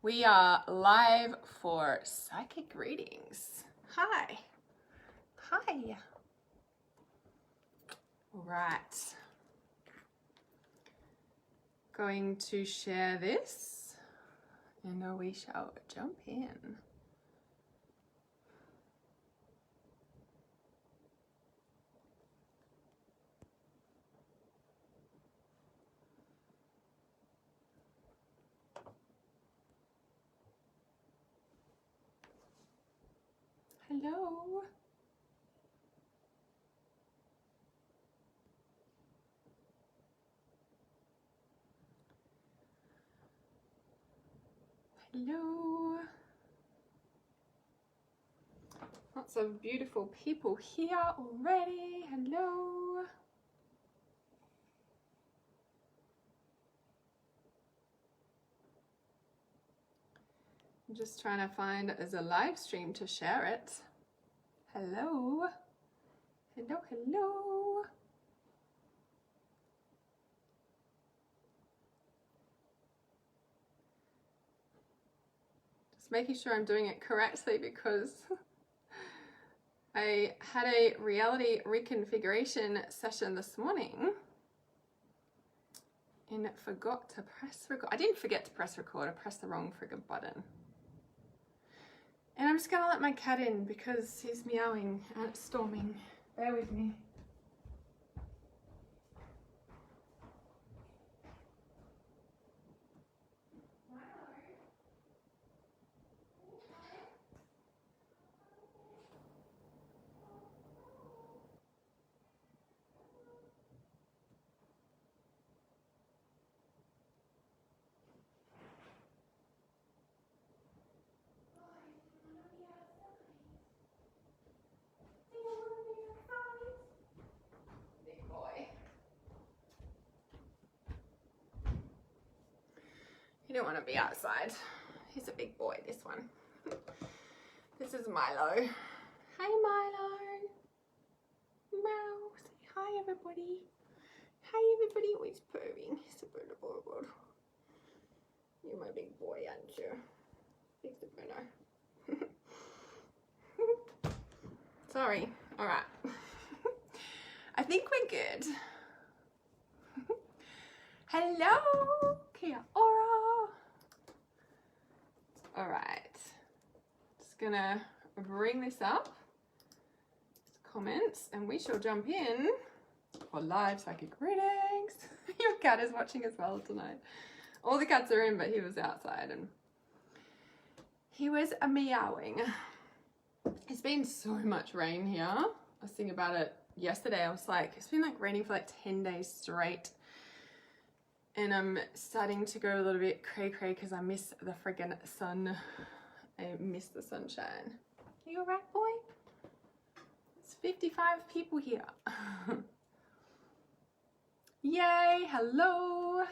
We are live for psychic readings. Hi. Hi. All right. Going to share this and we shall jump in. Hello. Hello. Lots of beautiful people here already. Hello. I'm just trying to find as a live stream to share it. Hello. Hello, hello. Just making sure I'm doing it correctly because I had a reality reconfiguration session this morning and forgot to press record. I didn't forget to press record, I pressed the wrong friggin' button. And I'm just gonna let my cat in because he's meowing and storming. Bear with me. You don't want to be outside. He's a big boy, this one. This is Milo. Hi, Milo. Meow. Say hi, everybody. Hi, everybody. Oh, he's purring. He's super adorable. You're my big boy, aren't you? Big super. Sorry. All right. I think we're good. Hello, Kia ora. All right, just gonna bring this up, comments, and we shall jump in for live psychic readings. Your cat is watching as well tonight. All the cats are in, but he was outside and he was meowing. It's been so much rain here. I was thinking about it yesterday. I was like, it's been like raining for like 10 days straight. And I'm starting to go a little bit cray-cray because I miss the friggin' sun. I miss the sunshine. Are you alright, boy? It's 55 people here. Yay, hello.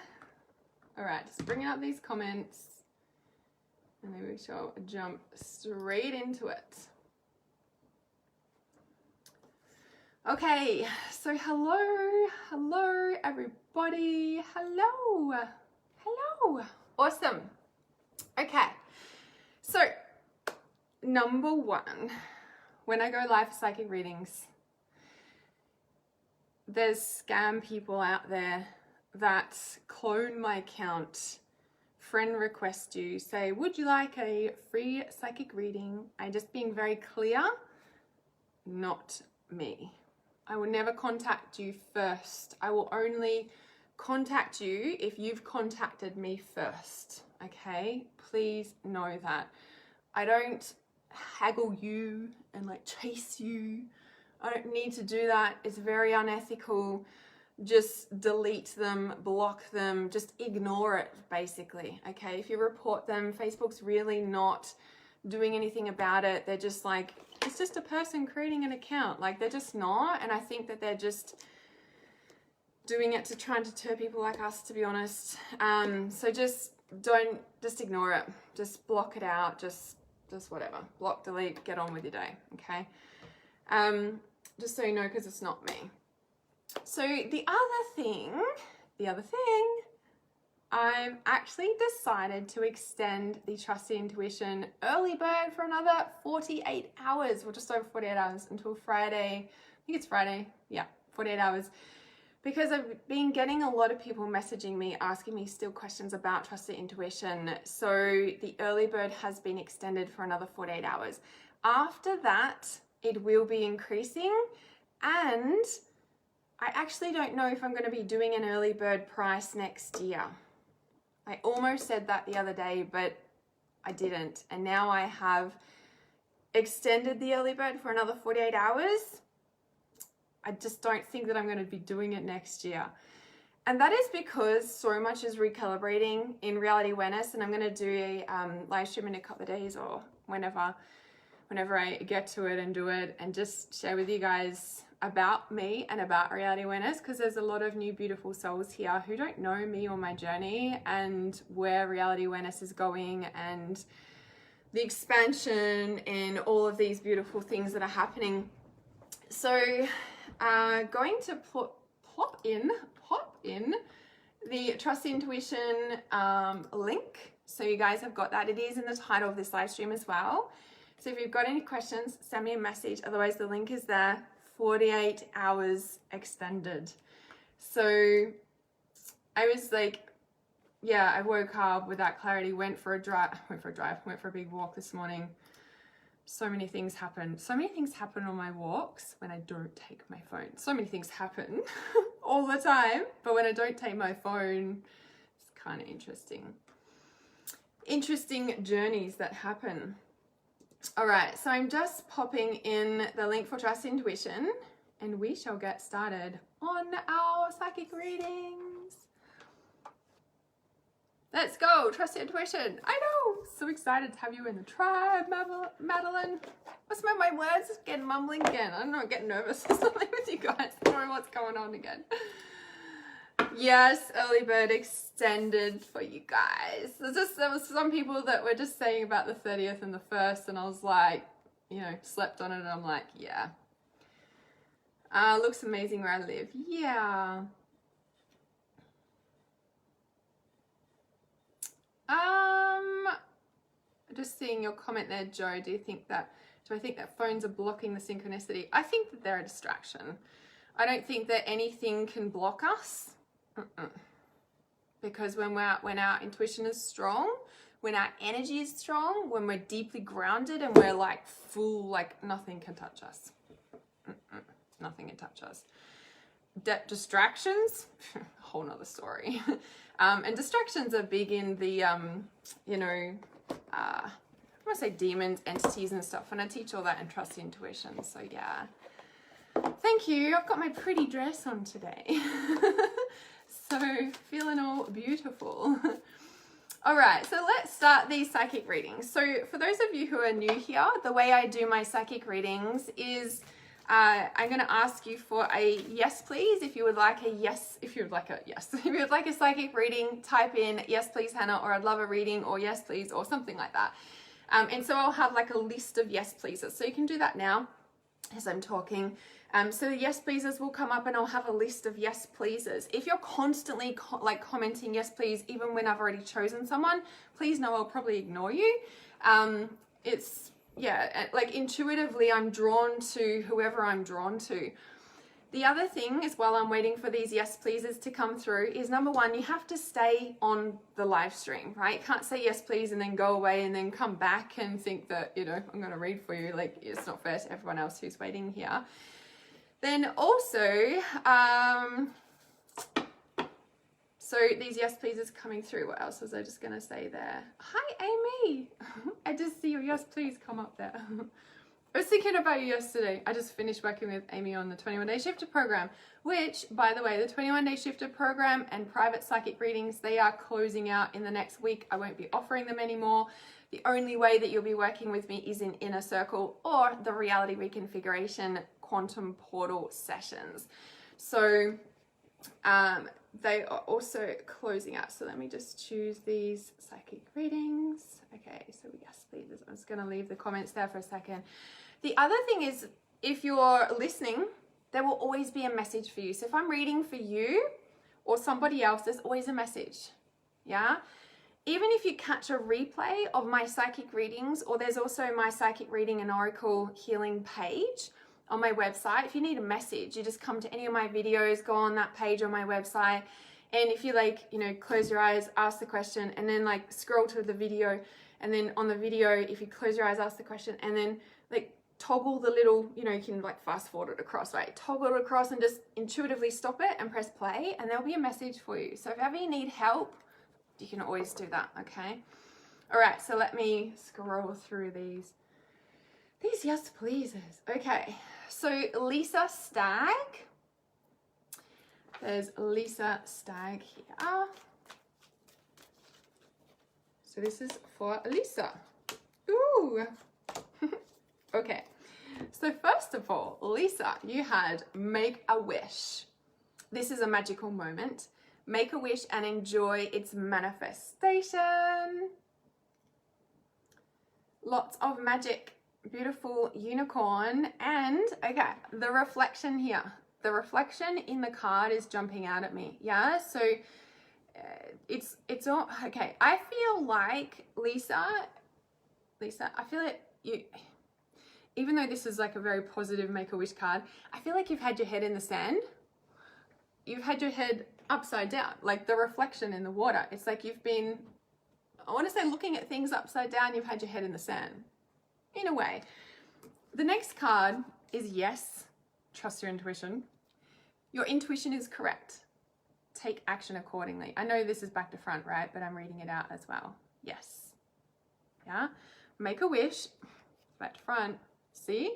Alright, just bringing up these comments. And then we shall jump straight into it. Okay, so hello everybody, hello, awesome. Okay, so number one, when I go live for psychic readings, there's scam people out there that clone my account, friend request you, say, would you like a free psychic reading? I'm just being very clear, not me. I will never contact you first. I will only contact you if you've contacted me first, okay? Please know that. I don't haggle you and like chase you. I don't need to do that. It's very unethical. Just delete them, block them, just ignore it basically, okay? If you report them, Facebook's really not doing anything about it. They're just like, it's just a person creating an account. Like, they're just not. And I think that they're just doing it to try and deter people like us, to be honest. So just ignore it. Just block it out. Just whatever. Block, delete, get on with your day. Okay. Just so you know, because it's not me. So the other thing I've actually decided to extend the Trust Your Intuition early bird for another 48 hours, or just over 48 hours until Friday. I think it's Friday. Yeah, 48 hours. Because I've been getting a lot of people messaging me, asking me still questions about Trust Your Intuition. So the early bird has been extended for another 48 hours. After that, it will be increasing, and I actually don't know if I'm going to be doing an early bird price next year. I almost said that the other day, but I didn't. And now I have extended the early bird for another 48 hours. I just don't think that I'm going to be doing it next year. And that is because so much is recalibrating in reality awareness, and I'm going to do a live stream in a couple of days or whenever I get to it and do it, and just share with you guys about me and about reality awareness, because there's a lot of new beautiful souls here who don't know me or my journey and where reality awareness is going and the expansion and all of these beautiful things that are happening. So going to pop in the Trust Your Intuition link, so you guys have got that. It is in the title of this live stream as well. So if you've got any questions, send me a message. Otherwise, the link is there. 48 hours extended. So I was like, yeah, I woke up with that clarity, went for a big walk this morning. So many things happen. So many things happen on my walks when I don't take my phone. So many things happen all the time, but when I don't take my phone, it's kind of interesting. Interesting journeys that happen. All right, so I'm just popping in the link for Trust Intuition, and we shall get started on our psychic readings. Let's go, Trust Your Intuition. I know, so excited to have you in the tribe, Madeline. What's my words? Getting mumbling again. I don't know, getting nervous or something with you guys. I don't know what's going on again. Yes, early bird extended for you guys. There was some people that were just saying about the 30th and the 1st, and I was like, you know, slept on it, and I'm like, yeah. Looks amazing where I live. Yeah. Just seeing your comment there, Joe. Do I think that phones are blocking the synchronicity? I think that they're a distraction. I don't think that anything can block us. Because when our intuition is strong, when our energy is strong, when we're deeply grounded and we're like full, like nothing can touch us. Nothing can touch us. Distractions, a whole nother story. And distractions are big in the, I want to say demons, entities and stuff. And I teach all that in Trust Your Intuition. So yeah. Thank you. I've got my pretty dress on today. So feeling all beautiful. All right, so let's start these psychic readings. So for those of you who are new here, the way I do my psychic readings is I'm going to ask you for a yes, please. If you would like a yes, if you would like a psychic reading, type in yes, please, Hannah, or I'd love a reading, or yes, please, or something like that. And so I'll have like a list of yes, pleases. So you can do that now as I'm talking. So the yes pleases will come up, and I'll have a list of yes pleases. If you're constantly commenting yes please, even when I've already chosen someone, please know I'll probably ignore you. It's, yeah, like intuitively I'm drawn to whoever I'm drawn to. The other thing is, while I'm waiting for these yes pleases to come through, is number one, you have to stay on the live stream, right? You can't say yes please and then go away and then come back and think that, you know, I'm going to read for you. Like, it's not fair to everyone else who's waiting here. Then also, so these yes pleases coming through. What else was I just going to say there? Hi, Amy. I just see your yes please come up there. I was thinking about you yesterday. I just finished working with Amy on the 21-day shifter program, which, by the way, the 21-day shifter program and private psychic readings, they are closing out in the next week. I won't be offering them anymore. The only way that you'll be working with me is in Inner Circle or the Reality Reconfiguration Quantum Portal sessions. So they are also closing out. So let me just choose these psychic readings. Okay, so yes, please. I'm just going to leave the comments there for a second. The other thing is, if you're listening, there will always be a message for you. So if I'm reading for you or somebody else, there's always a message. yeah? Even if you catch a replay of my psychic readings, or there's also my psychic reading and oracle healing page on my website. If you need a message, you just come to any of my videos, go on that page on my website. And if you like, you know, close your eyes, ask the question, and then like scroll to the video. And then on the video, if you close your eyes, ask the question, and then like toggle the little, you know, you can like fast forward it across, right? Toggle it across and just intuitively stop it and press play, and there'll be a message for you. So if ever you need help, you can always do that, okay? All right, so let me scroll through these yes pleases. Okay, so Lisa Stagg. There's Lisa Stagg here. So this is for Lisa. Ooh. Okay, so first of all, Lisa, you had make a wish. This is a magical moment. Make a wish and enjoy its manifestation. Lots of magic, beautiful unicorn. And okay, the reflection here. The reflection in the card is jumping out at me. Yeah, so it's all okay. I feel like Lisa, I feel like you, even though this is like a very positive Make-A-Wish card, I feel like you've had your head in the sand. You've had your head upside down, like the reflection in the water. It's like you've been, I want to say, looking at things upside down. You've had your head in the sand, in a way. The next card is yes, trust your intuition. Your intuition is correct. Take action accordingly. I know this is back to front, right? But I'm reading it out as well. Yes. Yeah. Make a wish. Back to front. See?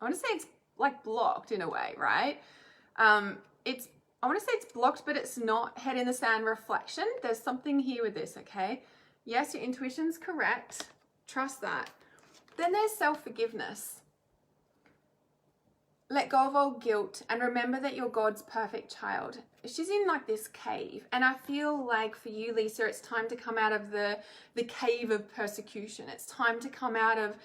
I want to say it's like blocked in a way, right? I want to say it's blocked, but it's not head in the sand reflection. There's something here with this, okay? Yes, your intuition's correct. Trust that. Then there's self-forgiveness. Let go of all guilt and remember that you're God's perfect child. She's in like this cave, and I feel like for you, Lisa, it's time to come out of the cave of persecution. It's time to come out of,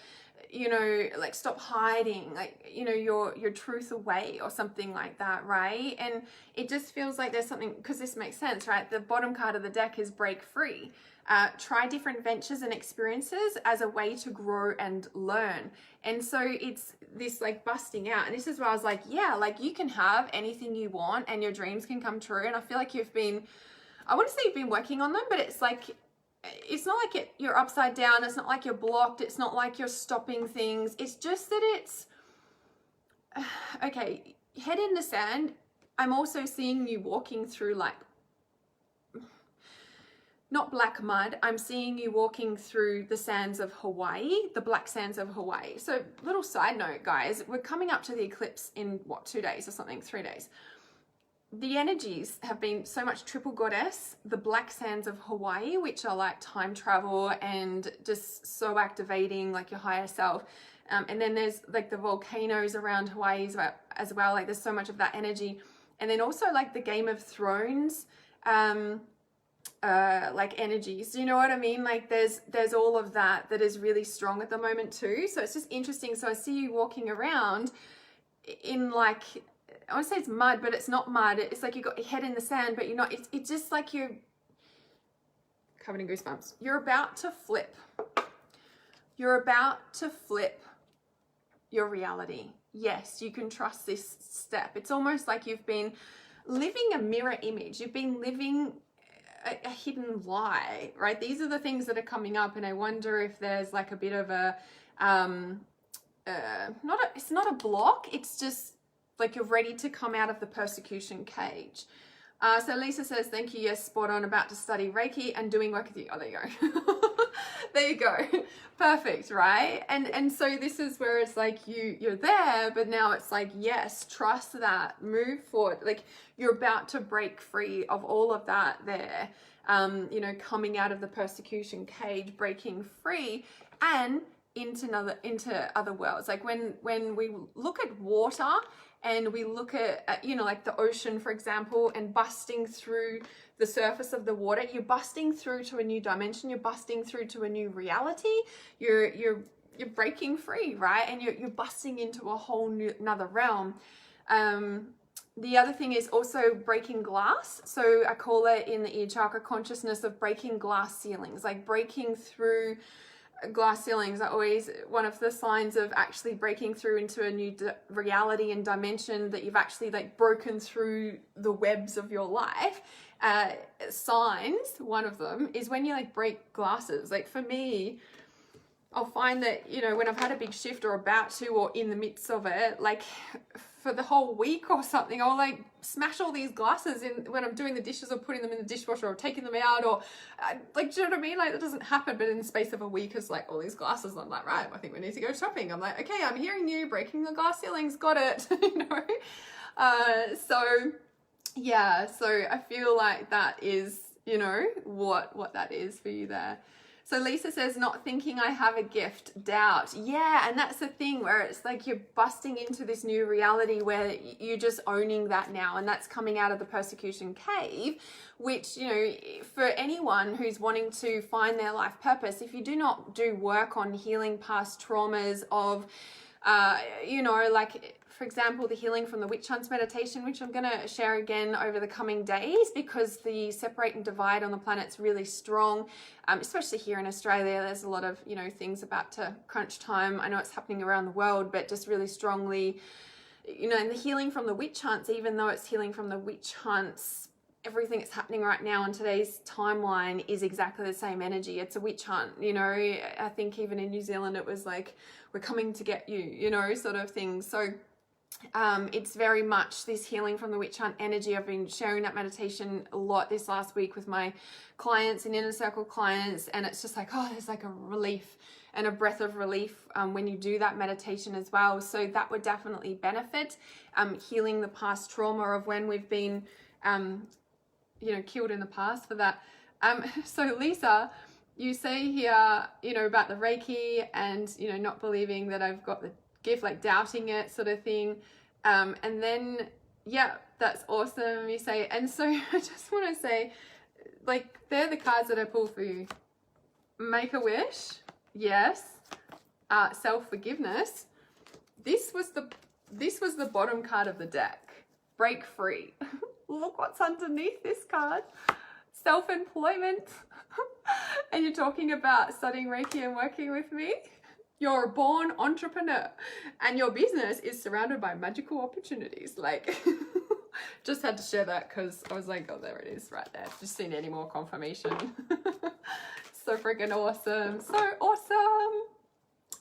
you know, like stop hiding, like, you know, your truth away or something like that, right? And it just feels like there's something, because this makes sense, right? The bottom card of the deck is break free. Try different ventures and experiences as a way to grow and learn. And so it's this like busting out. And this is where I was like, yeah, like you can have anything you want and your dreams can come true. And I feel like you've been, I wouldn't say you've been working on them, but it's like, it's not like you're upside down. It's not like you're blocked. It's not like you're stopping things. It's just that it's, okay, head in the sand. I'm also seeing you walking through like, not black mud. I'm seeing you walking through the sands of Hawaii, the black sands of Hawaii. So little side note, guys, we're coming up to the eclipse in what, 2 days or something, 3 days. The energies have been so much triple goddess, the black sands of Hawaii, which are like time travel and just so activating like your higher self. And then there's like the volcanoes around Hawaii as well. Like there's so much of that energy. And then also like the Game of Thrones, like energies, you know what I mean? Like there's all of that is really strong at the moment too. So it's just interesting. So I see you walking around in like, I want to say it's mud, but it's not mud. It's like you got your head in the sand, but you're not. It's just like you're covered in goosebumps. You're about to flip. You're about to flip your reality. Yes, you can trust this step. It's almost like you've been living a mirror image. You've been living a hidden lie, right? These are the things that are coming up, and I wonder if there's like a bit of a it's not a block. It's just like you're ready to come out of the persecution cage. So Lisa says, thank you. Yes, spot on. About to study Reiki and doing work with you. Oh, there you go. There you go. Perfect, right? And so this is where it's like you're there, but now it's like, yes, trust that, move forward. Like you're about to break free of all of that there. You know, coming out of the persecution cage, breaking free and into other worlds. Like when we look at water and we look at, you know, like the ocean, for example, and busting through the surface of the water, you're busting through to a new dimension. You're busting through to a new reality. You're breaking free, right? And you're busting into a whole new, another realm. The other thing is also breaking glass. So I call it in the ear chakra consciousness of breaking glass ceilings, like breaking through glass ceilings are always one of the signs of actually breaking through into a new reality and dimension, that you've actually like broken through the webs of your life. Signs, one of them is when you like break glasses. Like for me, I'll find that, you know, when I've had a big shift or about to, or in the midst of it, like for the whole week or something, I'll like smash all these glasses in when I'm doing the dishes or putting them in the dishwasher or taking them out, or like, do you know what I mean? Like that doesn't happen, but in the space of a week, it's like all these glasses. I'm like, right, I think we need to go shopping. I'm like, okay, I'm hearing you, breaking the glass ceilings, got it. You know? So yeah, so I feel like that is, you know, what that is for you there. So Lisa says, not thinking I have a gift, doubt. Yeah, and that's the thing where it's like you're busting into this new reality where you're just owning that now, and that's coming out of the persecution cave, which, you know, for anyone who's wanting to find their life purpose, if you do not do work on healing past traumas of, you know, like, for example, the healing from the witch hunts meditation, which I'm going to share again over the coming days, because the separate and divide on the planet's really strong, especially here in Australia. There's a lot of, you know, things about to crunch time. I know it's happening around the world, but just really strongly, you know, and the healing from the witch hunts, even though it's healing from the witch hunts, everything that's happening right now in today's timeline is exactly the same energy. It's a witch hunt, you know. I think even in New Zealand, it was like, we're coming to get you, you know, sort of thing. So it's very much this healing from the witch hunt energy. I've been sharing that meditation a lot this last week with my clients and inner circle clients, and it's just like, oh, there's like a relief and a breath of relief when you do that meditation as well. So that would definitely benefit healing the past trauma of when we've been you know, killed in the past for that. So Lisa, you say here, you know, about the Reiki and, you know, not believing that I've got the gift, like doubting it sort of thing. And then, yeah, that's awesome. You say, and so I just want to say, like, they're the cards that I pull for you. Make a wish. Yes. Self-forgiveness. This was the bottom card of the deck. Break free. Look what's underneath this card. Self-employment. And you're talking about studying Reiki and working with me. You're a born entrepreneur and your business is surrounded by magical opportunities. Like, just had to share that because I was like, oh, there it is right there. Just seen any more confirmation. So freaking awesome. So awesome.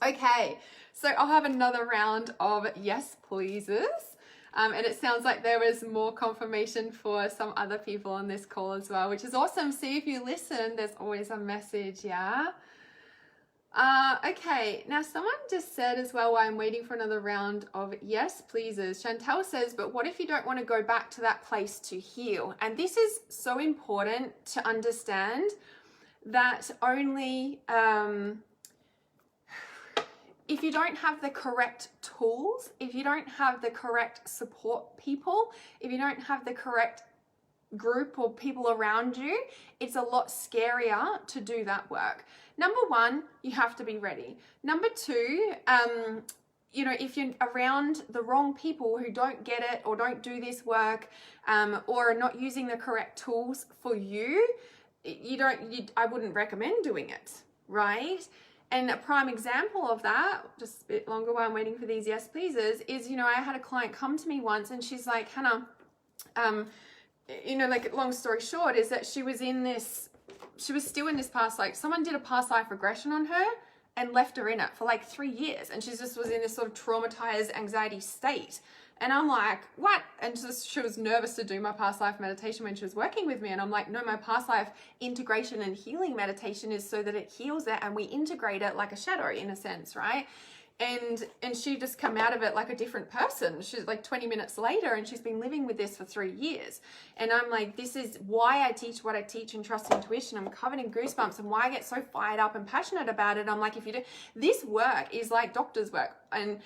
Okay, so I'll have another round of yes pleases. And it sounds like there was more confirmation for some other people on this call as well, which is awesome. See, if you listen, there's always a message, yeah? Okay, now someone just said as well, while I'm waiting for another round of yes pleases, Chantel says, but what if you don't want to go back to that place to heal? And this is so important to understand, that only if you don't have the correct tools, if you don't have the correct support people, if you don't have the correct group or people around you, it's a lot scarier to do that work. Number one, you have to be ready. Number two, you know, if you're around the wrong people who don't get it or don't do this work, or are not using the correct tools for you, I wouldn't recommend doing it, right? And a prime example of that, just a bit longer while I'm waiting for these yes pleases, is, you know, I had a client come to me once and she's like, Hannah, you know, like, long story short is that she was still in this past, like, someone did a past life regression on her and left her in it for like 3 years. And she just was in this sort of traumatized anxiety state. And I'm like, what? And she was nervous to do my past life meditation when she was working with me. And I'm like, no, my past life integration and healing meditation is so that it heals it and we integrate it like a shadow in a sense, right? And she just come out of it like a different person. She's like 20 minutes later and she's been living with this for 3 years. And I'm like, this is why I teach what I teach and trust intuition. I'm covered in goosebumps and why I get so fired up and passionate about it. I'm like, if you do this work is like doctor's work. and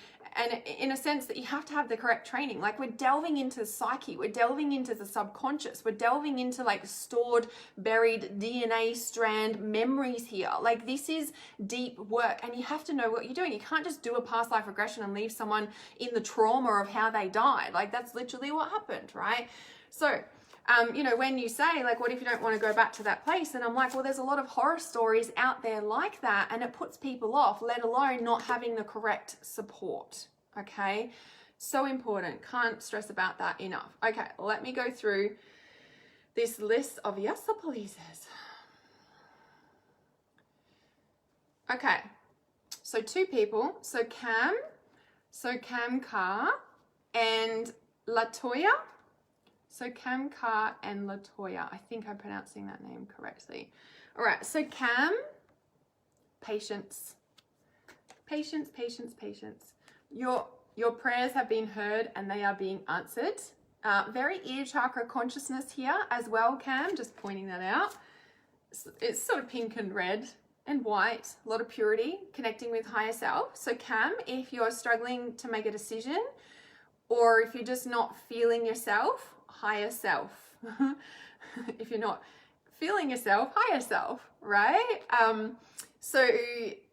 in a sense that you have to have the correct training. Like, we're delving into psyche, we're delving into the subconscious, we're delving into like stored, buried DNA strand memories here. Like, this is deep work, and you have to know what you're doing. You can't just do a past life regression and leave someone in the trauma of how they died. Like, that's literally what happened, right? So you know, when you say, like, what if you don't want to go back to that place? And I'm like, well, there's a lot of horror stories out there like that, and it puts people off, let alone not having the correct support. Okay, so important. Can't stress about that enough. Okay, let me go through this list of yes pleases. Okay, so 2 people. So Cam Carr and Latoya. So Cam Carr and Latoya. I think I'm pronouncing that name correctly. All right, so Cam, patience. Patience, patience, patience. Your prayers have been heard and they are being answered. Very ear chakra consciousness here as well, Cam, just pointing that out. It's sort of pink and red and white, a lot of purity, connecting with higher self. So Cam, if you're struggling to make a decision, or if you're just not feeling yourself, higher self. If you're not feeling yourself, higher self, right?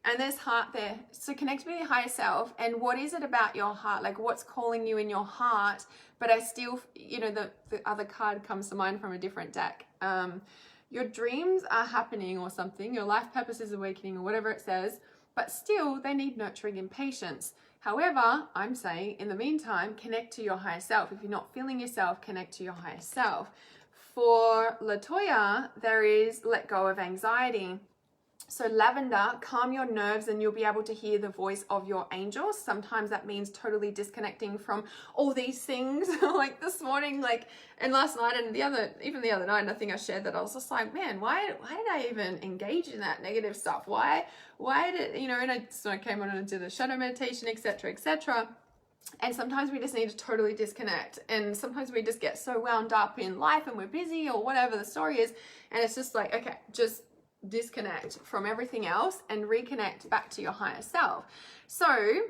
And there's heart there. So connect with your higher self. And what is it about your heart? Like, what's calling you in your heart? But I still, you know, the other card comes to mind from a different deck. Your dreams are happening or something. Your life purpose is awakening or whatever it says. But still, they need nurturing and patience. However, I'm saying, in the meantime, connect to your higher self. If you're not feeling yourself, connect to your higher self. For Latoya, there is let go of anxiety. So lavender, calm your nerves and you'll be able to hear the voice of your angels. Sometimes that means totally disconnecting from all these things. Like this morning, like, and last night and even the other night, and I think I shared that, I was just like, man, why did I even engage in that negative stuff? Why did, you know, and so I came on and did a shadow meditation, etc., etc. And sometimes we just need to totally disconnect. And sometimes we just get so wound up in life and we're busy or whatever the story is. And it's just like, okay, just disconnect from everything else and reconnect back to your higher self. So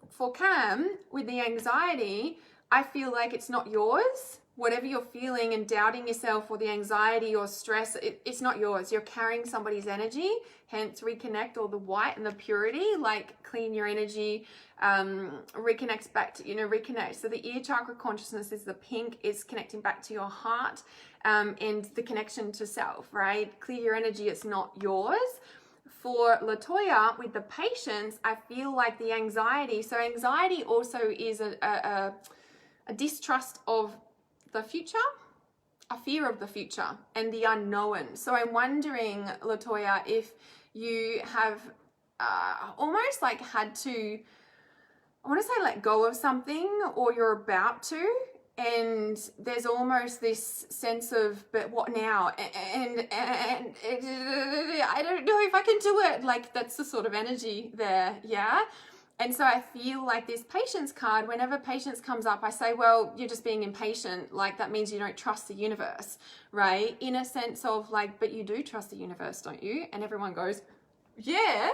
for Cam, with the anxiety, I feel like it's not yours. Whatever you're feeling and doubting yourself or the anxiety or stress, it's not yours. You're carrying somebody's energy, hence reconnect, or the white and the purity, like clean your energy, reconnect back to, reconnect. So the ear chakra consciousness is the pink, is connecting back to your heart, and the connection to self, right? Clear your energy, it's not yours. For Latoya, with the patience, I feel like the anxiety, so anxiety also is a distrust of the future, a fear of the future and the unknown. So I'm wondering, Latoya, if you have almost like had to, I want to say let go of something, or you're about to, and there's almost this sense of, but what now? And I don't know if I can do it. Like, that's the sort of energy there, yeah? And so I feel like this patience card, whenever patience comes up, I say, well, you're just being impatient. Like, that means you don't trust the universe, right? In a sense of like, but you do trust the universe, don't you? And everyone goes, yeah.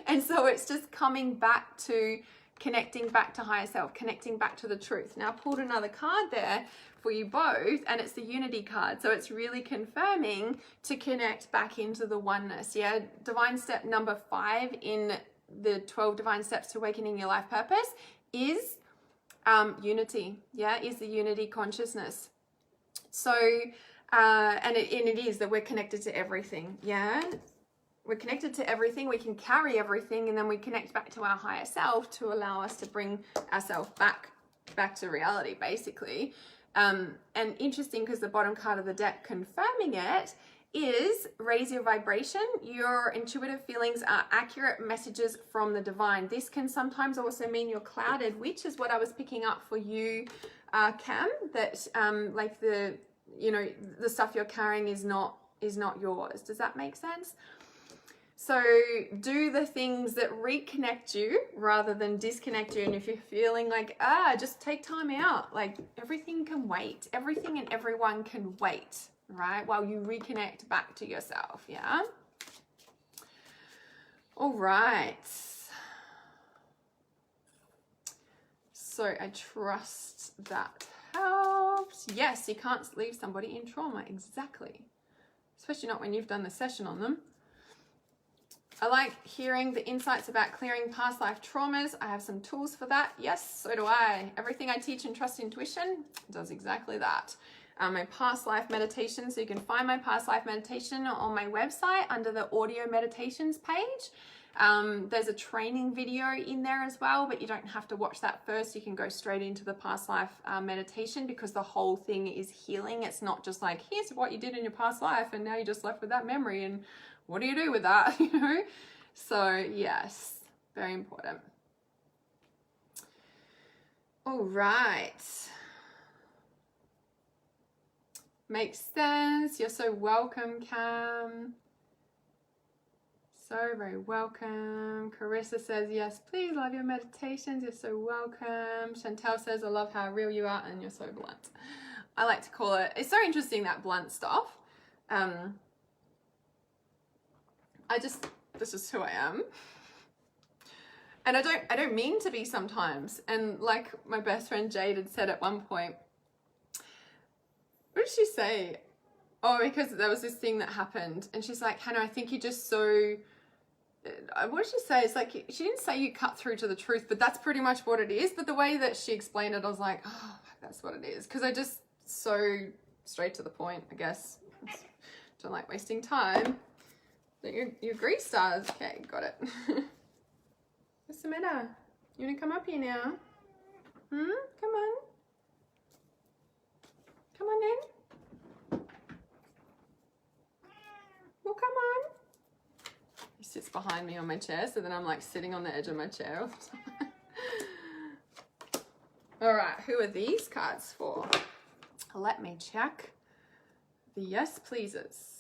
And so it's just coming back to connecting back to higher self, connecting back to the truth. Now, I pulled another card there for you both, and it's the unity card. So it's really confirming to connect back into the oneness. Yeah. Divine step number 5 in the 12 divine steps to awakening your life purpose is unity. Yeah, is the unity consciousness. So and it is that we're connected to everything. Yeah, we're connected to everything. We can carry everything, and then we connect back to our higher self to allow us to bring ourselves back to reality, basically. And interesting, because the bottom card of the deck confirming it is raise your vibration. Your intuitive feelings are accurate messages from the divine. This can sometimes also mean you're clouded, which is what I was picking up for you, Cam, that like the stuff you're carrying is not yours. Does that make sense? So do the things that reconnect you rather than disconnect you. And if you're feeling like, just take time out, like everything can wait. Everything and everyone can wait, right? While you reconnect back to yourself, yeah? All right. So I trust that helps. Yes, you can't leave somebody in trauma. Exactly. Especially not when you've done the session on them. I like hearing the insights about clearing past life traumas. I have some tools for that. Yes, so do I. Everything I teach in Trust Intuition does exactly that. My past life meditation, so you can find my past life meditation on my website under the audio meditations page. There's a training video in there as well, but you don't have to watch that first. You can go straight into the past life meditation, because the whole thing is healing. It's not just like, here's what you did in your past life and now you're just left with that memory and what do you do with that, you know? So yes, very important. All right. Makes sense. You're so welcome, Cam. So very welcome. Carissa says, yes, please, love your meditations. You're so welcome. Chantel says, I love how real you are and you're so blunt. I like to call it, it's so interesting, that blunt stuff. This is who I am. And I don't mean to be sometimes. And like my best friend Jade had said at one point, what did she say? Oh, because there was this thing that happened. And she's like, Hannah, I think you're just so, what did she say? It's like, she didn't say you cut through to the truth, but that's pretty much what it is. But the way that she explained it, I was like, oh, that's what it is. Because I just so straight to the point, I guess. Don't like wasting time. Your grease stars. Okay, got it. What's the matter? You want to come up here now? Come on. Come on in. Well, come on. He sits behind me on my chair, so then I'm like sitting on the edge of my chair all the time. All right, who are these cards for? Let me check. The yes pleasers.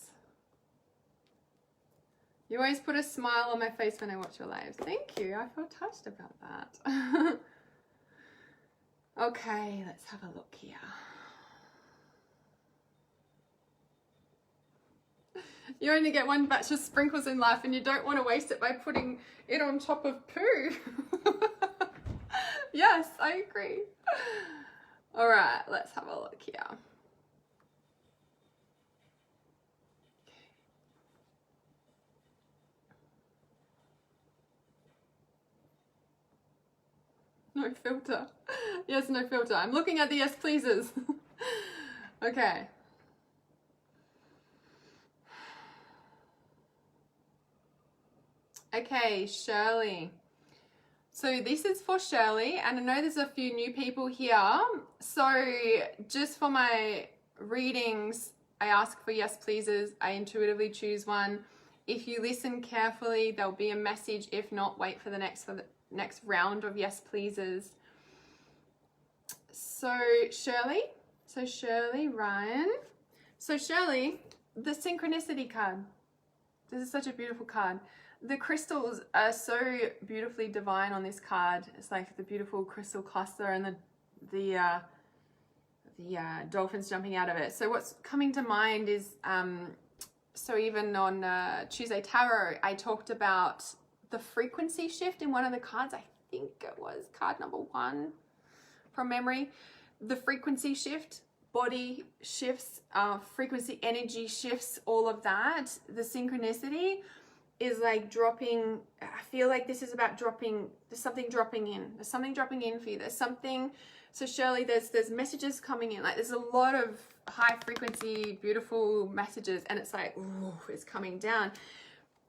You always put a smile on my face when I watch your lives. Thank you. I feel touched about that. Okay, let's have a look here. You only get one batch of sprinkles in life and you don't want to waste it by putting it on top of poo. Yes, I agree. All right, let's have a look here. No filter. Yes, no filter. I'm looking at the yes pleasers. Okay. Okay, Shirley. So this is for Shirley, and I know there's a few new people here. So just for my readings, I ask for yes pleasers. I intuitively choose one. If you listen carefully, there'll be a message. If not, wait for the next round of yes pleasers. So Shirley, Ryan. So Shirley, the synchronicity card. This is such a beautiful card. The crystals are so beautifully divine on this card. It's like the beautiful crystal cluster and the dolphins jumping out of it. So what's coming to mind is, so even on Tuesday Tarot, I talked about the frequency shift in one of the cards. I think it was card number 1 from memory. The frequency shift, body shifts, frequency, energy shifts, all of that. The synchronicity is like dropping. I feel like this is about dropping. There's something dropping in. There's something dropping in for you. There's something. So Shirley, there's messages coming in. Like there's a lot of high frequency, beautiful messages, and it's like, ooh, it's coming down.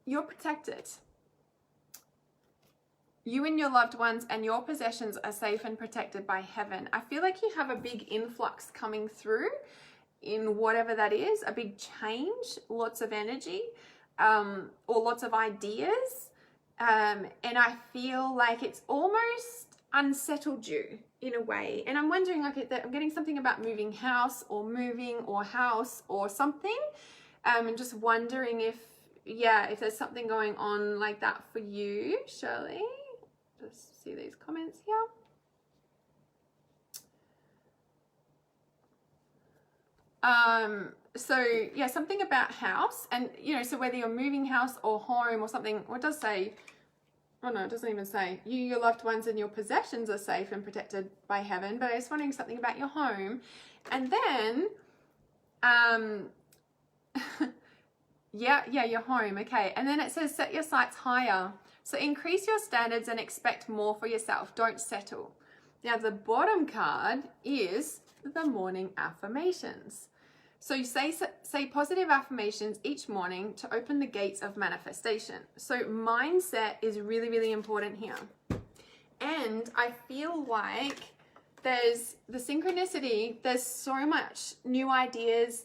You're protected. You and your loved ones and your possessions are safe and protected by heaven. I feel like you have a big influx coming through in whatever that is, a big change, lots of energy, or lots of ideas. And I feel like it's almost unsettled you in a way. And I'm wondering, like, I'm getting something about moving house or moving or house or something. And just wondering if there's something going on like that for you, Shirley. Just see these comments here. So yeah, something about house, and you know, so whether you're moving house or home or something, well, it does say Oh no, it doesn't even say. You, your loved ones, and your possessions are safe and protected by heaven. But I was wondering something about your home. And then, yeah, your home. Okay. And then it says, set your sights higher. So increase your standards and expect more for yourself. Don't settle. Now, the bottom card is the morning affirmations. So you say positive affirmations each morning to open the gates of manifestation. So mindset is really, really important here. And I feel like there's the synchronicity, there's so much new ideas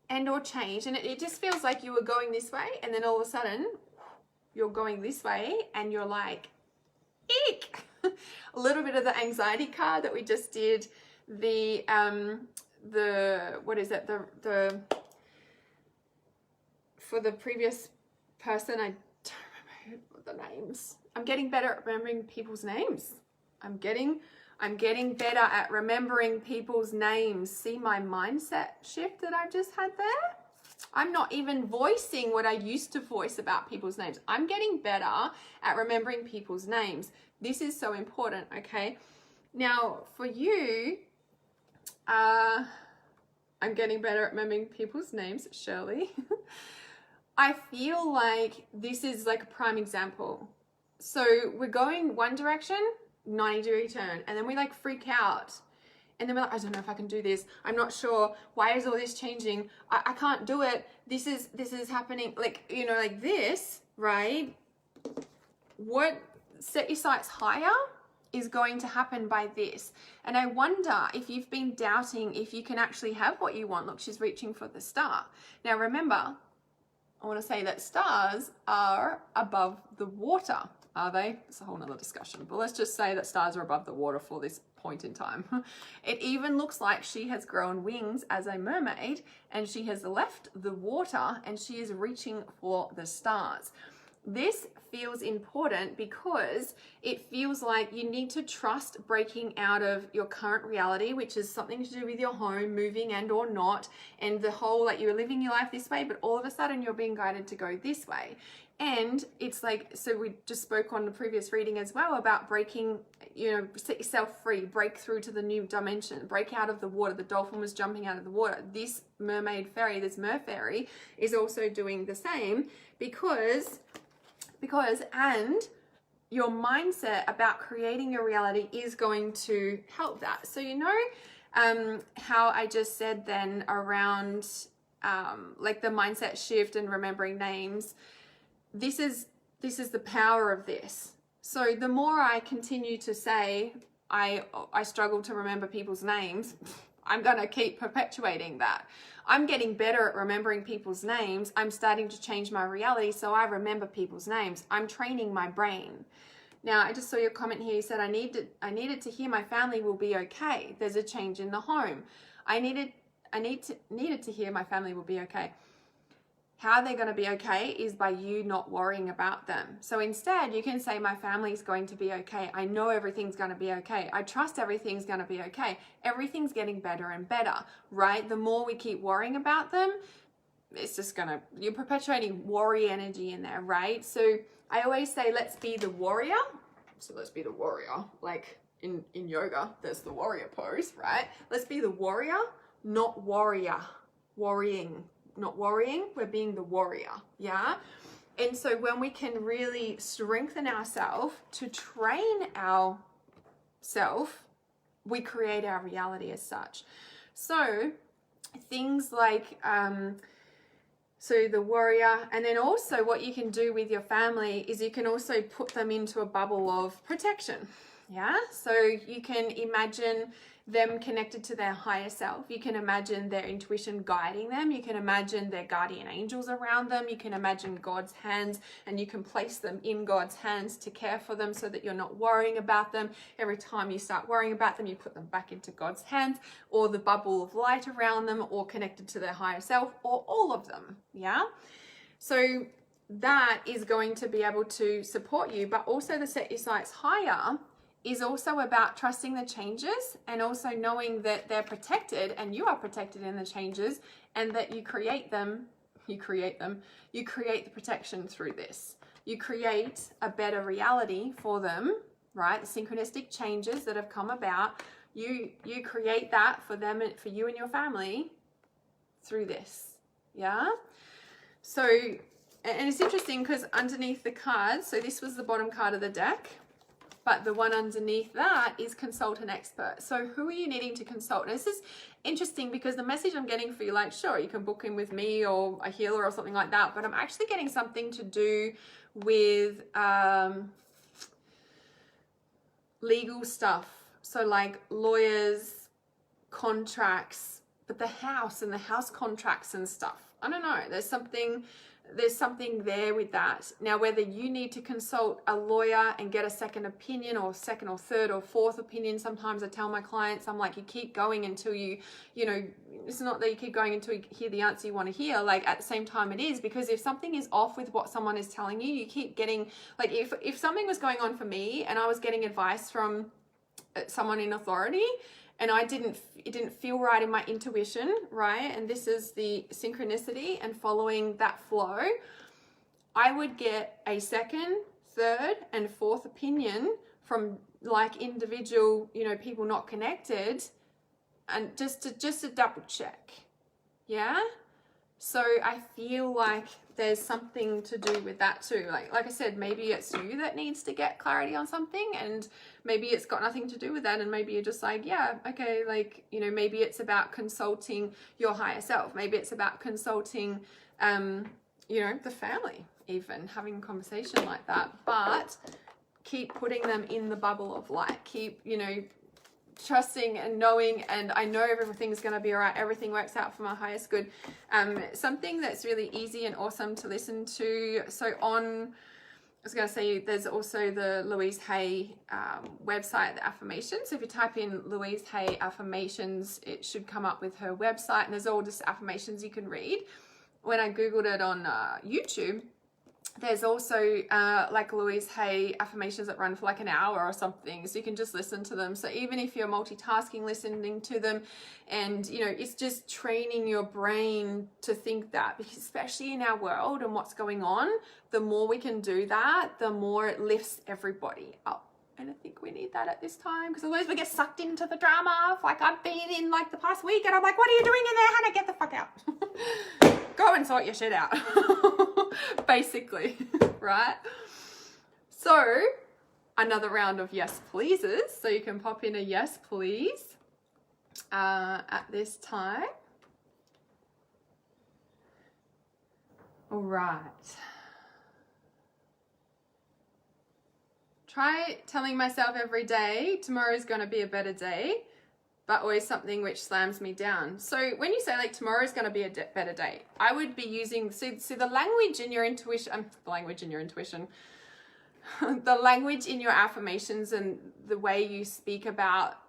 and or change. And it just feels like you were going this way and then all of a sudden you're going this way and you're like, eek! A little bit of the anxiety card that we just did, the what is it, the for the previous person, I don't remember the names. I'm getting better at remembering people's names. I'm getting better at remembering people's names. See my mindset shift that I've just had there? I'm not even voicing what I used to voice about people's names. I'm getting better at remembering people's names. This is so important, okay? Now, for you, I'm getting better at remembering people's names, Shirley. I feel like this is like a prime example. So we're going one direction, 90-degree turn, and then we like freak out. And then we're like, I don't know if I can do this. I'm not sure. Why is all this changing? I can't do it. This is happening. Like, you know, like this, right? What set your sights higher is going to happen by this. And I wonder if you've been doubting if you can actually have what you want. Look, she's reaching for the star. Now remember, I want to say that stars are above the water. Are they? It's a whole nother discussion, but let's just say that stars are above the water for this point in time. It even looks like she has grown wings as a mermaid and she has left the water and she is reaching for the stars. This feels important because it feels like you need to trust breaking out of your current reality, which is something to do with your home, moving and or not, and the whole, like you're living your life this way, but all of a sudden you're being guided to go this way. And it's like, so we just spoke on the previous reading as well about breaking, you know, set yourself free, break through to the new dimension, break out of the water. The dolphin was jumping out of the water. This mermaid fairy, this mer fairy, is also doing the same because and your mindset about creating your reality is going to help that. So you know how I just said then around like the mindset shift and remembering names. This is the power of this. So the more I continue to say I struggle to remember people's names, I'm going to keep perpetuating that. I'm getting better at remembering people's names. I'm starting to change my reality so I remember people's names. I'm training my brain. Now, I just saw your comment here. You said, I needed to hear my family will be okay. There's a change in the home. I needed to hear my family will be okay. How they're going to be okay is by you not worrying about them. So instead, you can say, my family's going to be okay. I know everything's going to be okay. I trust everything's going to be okay. Everything's getting better and better, right? The more we keep worrying about them, it's just going to, you're perpetuating worry energy in there, right? So I always say, let's be the warrior. So let's be the warrior. Like in yoga, there's the warrior pose, right? Let's be the warrior, not warrior. Not worrying, we're being the warrior, yeah? And so when we can really strengthen ourselves to train ourselves, we create our reality as such. So things like, so the warrior, and then also what you can do with your family is you can also put them into a bubble of protection, yeah? So you can imagine them connected to their higher self. You can imagine their intuition guiding them. You can imagine their guardian angels around them. You can imagine God's hands, and you can place them in God's hands to care for them so that you're not worrying about them. Every time you start worrying about them, you put them back into God's hands, or the bubble of light around them, or connected to their higher self, or all of them, yeah? So that is going to be able to support you, but also to set your sights higher is also about trusting the changes and also knowing that they're protected and you are protected in the changes, and that you create the protection through this. you create a better reality for them, right? The synchronistic changes that have come about, you create that for them and for you and your family through this. Yeah. So, and it's interesting because underneath the cards, so this was the bottom card of the deck, but the one underneath that is consult an expert. So who are you needing to consult? And this is interesting because the message I'm getting for you, like, sure, you can book in with me or a healer or something like that, but I'm actually getting something to do with legal stuff. So like lawyers, contracts, but the house and the house contracts and stuff. I don't know. There's something there with that. Now, whether you need to consult a lawyer and get a second opinion or second or third or fourth opinion, sometimes I tell my clients, I'm like, you keep going until you know, it's not that you keep going until you hear the answer you want to hear. Like at the same time it is, because if something is off with what someone is telling you, you keep getting, like if something was going on for me and I was getting advice from someone in authority, and it didn't feel right in my intuition, right? And this is the synchronicity and following that flow. I would get a second, third, and fourth opinion from like individual, you know, people not connected, and just to double check. Yeah. So I feel like there's something to do with that too. Like I said, maybe it's you that needs to get clarity on something, and maybe it's got nothing to do with that. And maybe you're just like, yeah, okay. Like, you know, maybe it's about consulting your higher self. Maybe it's about consulting, you know, the family, even having a conversation like that, but keep putting them in the bubble of light. Keep, you know, trusting and knowing, and I know everything's going to be all right. Everything works out for my highest good. Something that's really easy and awesome to listen to. So I was going to say, there's also the Louise Hay website, the Affirmations. So if you type in Louise Hay Affirmations, it should come up with her website, and there's all just affirmations you can read. When I Googled it on YouTube, there's also like Louise Hay affirmations that run for like an hour or something, so you can just listen to them. So even if you're multitasking, listening to them, and you know, it's just training your brain to think that, because especially in our world and what's going on, the more we can do that, the more it lifts everybody up. And I think we need that at this time, because otherwise we get sucked into the drama. Like I've been in like the past week, and I'm like, what are you doing in there, Hannah? Get the fuck out. Go and sort your shit out. Basically, right? So another round of yes pleases. So you can pop in a yes please at this time. All right. Try telling myself every day, tomorrow's going to be a better day, but always something which slams me down. So when you say like tomorrow's going to be a better day, I would be using, so the language in your intuition, the language in your affirmations, and the way you speak about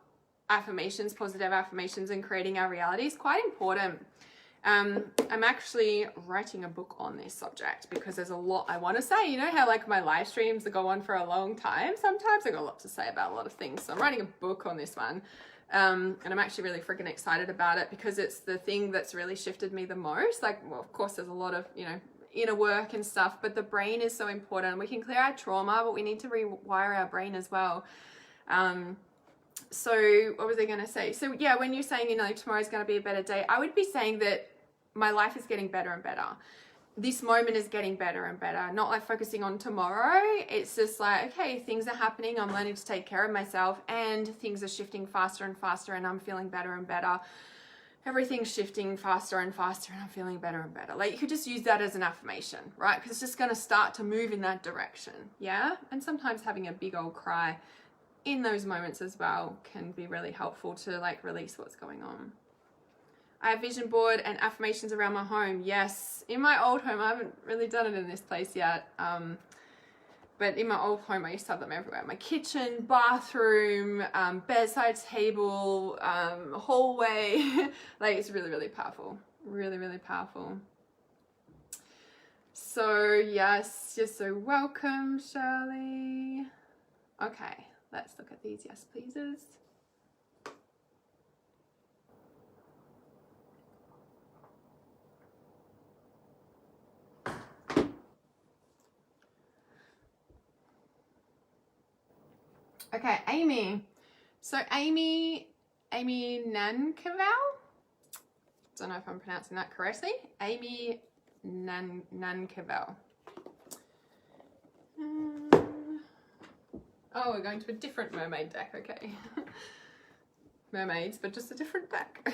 affirmations, positive affirmations, and creating our reality is quite important. I'm actually writing a book on this subject because there's a lot I want to say. You know how like my live streams that go on for a long time? Sometimes I got a lot to say about a lot of things. So I'm writing a book on this one. And I'm actually really freaking excited about it, because it's the thing that's really shifted me the most. Like, well, of course there's a lot of, you know, inner work and stuff, but the brain is so important. We can clear our trauma, but we need to rewire our brain as well. So what was I going to say? So yeah, when you're saying, you know, tomorrow's going to be a better day, I would be saying that my life is getting better and better. This moment is getting better and better. Not like focusing on tomorrow. It's just like, okay, things are happening. I'm learning to take care of myself, and things are shifting faster and faster, and I'm feeling better and better. Everything's shifting faster and faster, and I'm feeling better and better. Like, you could just use that as an affirmation, right? Because it's just going to start to move in that direction. Yeah. And sometimes having a big old cry in those moments as well can be really helpful to like release what's going on. I have vision board and affirmations around my home. Yes, in my old home, I haven't really done it in this place yet. But in my old home, I used to have them everywhere. My kitchen, bathroom, bedside table, hallway. Like, it's really, really powerful. Really, really powerful. So yes, you're so welcome, Shirley. Okay, let's look at these yes pleases. Okay, Amy. So Amy Nancaval. Don't know if I'm pronouncing that correctly. Amy Nancaval. Oh, we're going to a different mermaid deck. Okay. Mermaids, but just a different deck.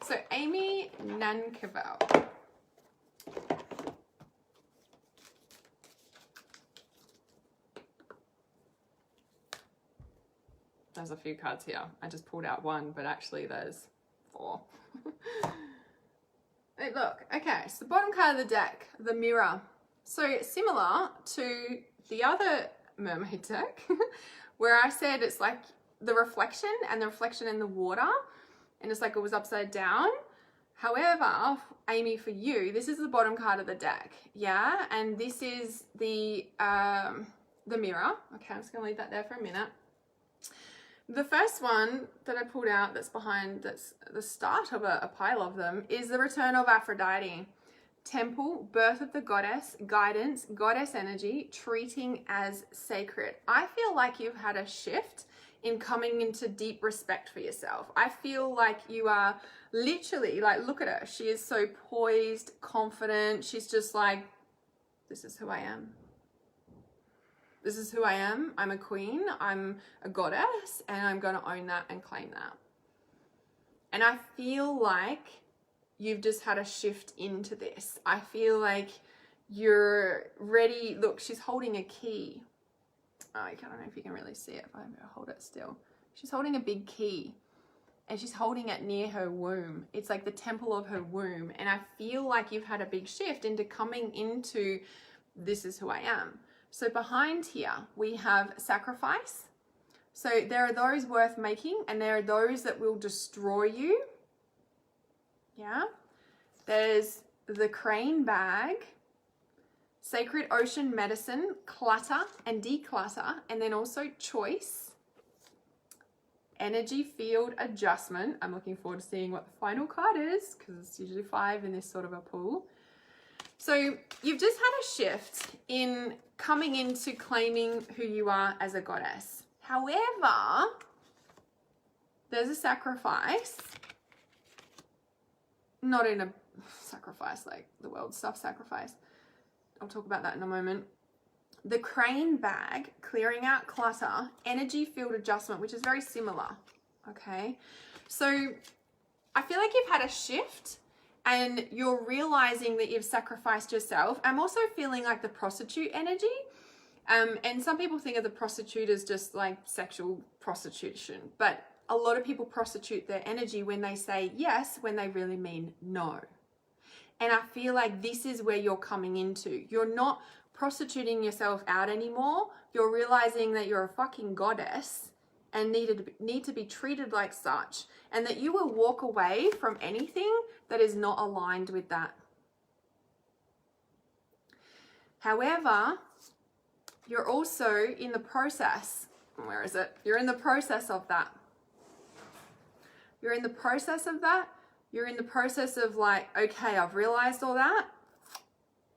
So Amy Nancaval. There's a few cards here. I just pulled out one, but actually there's 4. Hey, look, okay, so the bottom card of the deck, the Mirror. So similar to the other mermaid deck, where I said it's like the reflection and the reflection in the water, and it's like it was upside down. However, Amy, for you, this is the bottom card of the deck, yeah? And this is the Mirror. Okay, I'm just gonna leave that there for a minute. The first one that I pulled out that's behind, that's the start of a pile of them, is the return of Aphrodite. Temple, birth of the goddess, guidance, goddess energy, treating as sacred. I feel like you've had a shift in coming into deep respect for yourself. I feel like you are literally, like, look at her. She is so poised, confident. She's just like, this is who I am. This is who I am. I'm a queen. I'm a goddess, and I'm going to own that and claim that. And I feel like you've just had a shift into this. I feel like you're ready. Look, she's holding a key. Oh, I don't know if you can really see it. If I hold it still. She's holding a big key, and she's holding it near her womb. It's like the temple of her womb. And I feel like you've had a big shift into coming into this is who I am. So behind here, we have sacrifice. So there are those worth making, and there are those that will destroy you. Yeah. There's the crane bag, sacred ocean medicine, clutter and declutter, and then also choice, energy field adjustment. I'm looking forward to seeing what the final card is, because it's usually 5 in this sort of a pool. So you've just had a shift in coming into claiming who you are as a goddess. However, there's a sacrifice, not in a sacrifice like the world stuff sacrifice. I'll talk about that in a moment. The crane bag, clearing out clutter, energy field adjustment, which is very similar. Okay, so I feel like you've had a shift and you're realizing that you've sacrificed yourself. I'm also feeling like the prostitute energy. And some people think of the prostitute as just like sexual prostitution, but a lot of people prostitute their energy when they say yes, when they really mean no. And I feel like this is where you're coming into. You're not prostituting yourself out anymore. You're realizing that you're a fucking goddess and need to be treated like such, and that you will walk away from anything that is not aligned with that. However, you're also in the process. Where is it? You're in the process of that. You're in the process of that. You're in the process of like, okay, I've realized all that.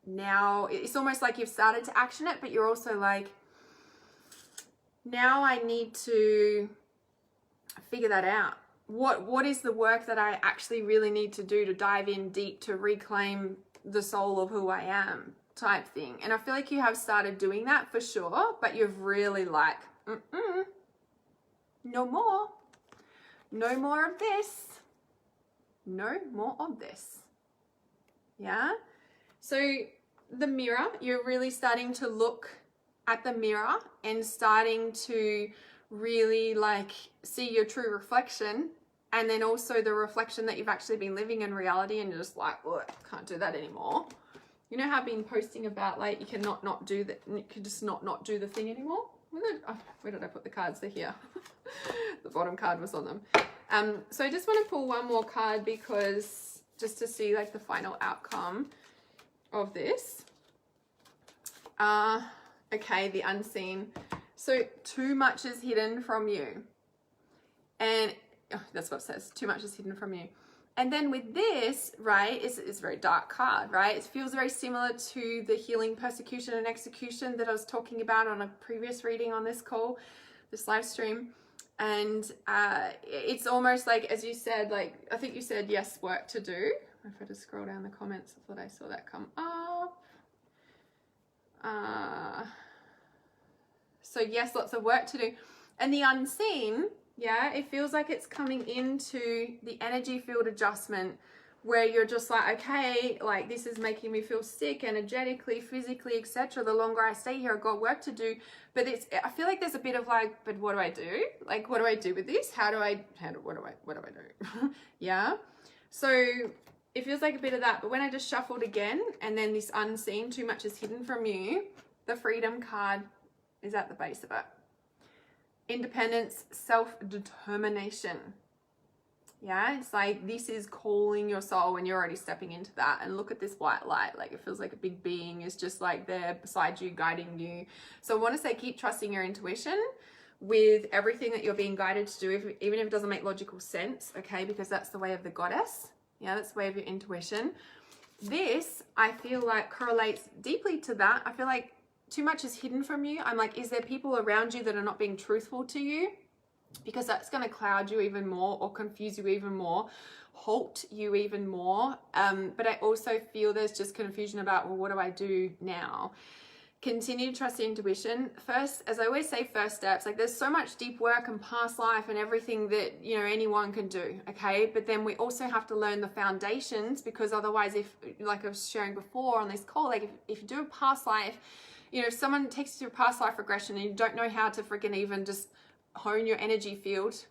Now it's almost like you've started to action it, but you're also like, now I need to figure that out. What is the work that I actually really need to do to dive in deep to reclaim the soul of who I am type thing. And I feel like you have started doing that for sure, but you've really like, no more. No more of this. No more of this. Yeah? So the mirror, you're really starting to look at the mirror and starting to really like see your true reflection, and then also the reflection that you've actually been living in reality, and you're just like, oh, I can't do that anymore. You know how I've been posting about like you can not do that, you can just not do the thing anymore? Where did I put the cards? They're here. The bottom card was on them. So I just want to pull one more card, because just to see like the final outcome of this. Okay, the unseen. So too much is hidden from you. And that's what it says. Too much is hidden from you. And then with this, right, it's a very dark card, right? It feels very similar to the healing, persecution, and execution that I was talking about on a previous reading on this call. this live stream. And it's almost like, as you said, like, I think you said, yes, work to do. If I just scroll down the comments, I thought I saw that come up. So yes, lots of work to do. And the unseen, yeah, it feels like it's coming into the energy field adjustment where you're just like, okay, like this is making me feel sick energetically, physically, etc. The longer I stay here, I've got work to do. But I feel like there's a bit of like, but what do I do? Like, what do I do with this? What do I do? Yeah. So it feels like a bit of that. But when I just shuffled again, and then this unseen, too much is hidden from you, the freedom card is at the base of it. Independence, self-determination. Yeah, it's like this is calling your soul when you're already stepping into that. And look at this white light. Like, it feels like a big being is just like there beside you, guiding you. So I want to say, keep trusting your intuition with everything that you're being guided to do, even if it doesn't make logical sense, okay? Because that's the way of the goddess. Yeah, that's the way of your intuition. This, I feel like, correlates deeply to that. I feel like too much is hidden from you. I'm like, is there people around you that are not being truthful to you? Because that's going to cloud you even more, or confuse you even more, halt you even more. But I also feel there's just confusion about, well, what do I do now? Continue to trust the intuition. First, as I always say, first steps, like there's so much deep work and past life and everything that, you know, anyone can do, okay? But then we also have to learn the foundations, because otherwise, if, like I was sharing before on this call, like if you do a past life, you know, if someone takes you through a past life regression and you don't know how to freaking even just hone your energy field,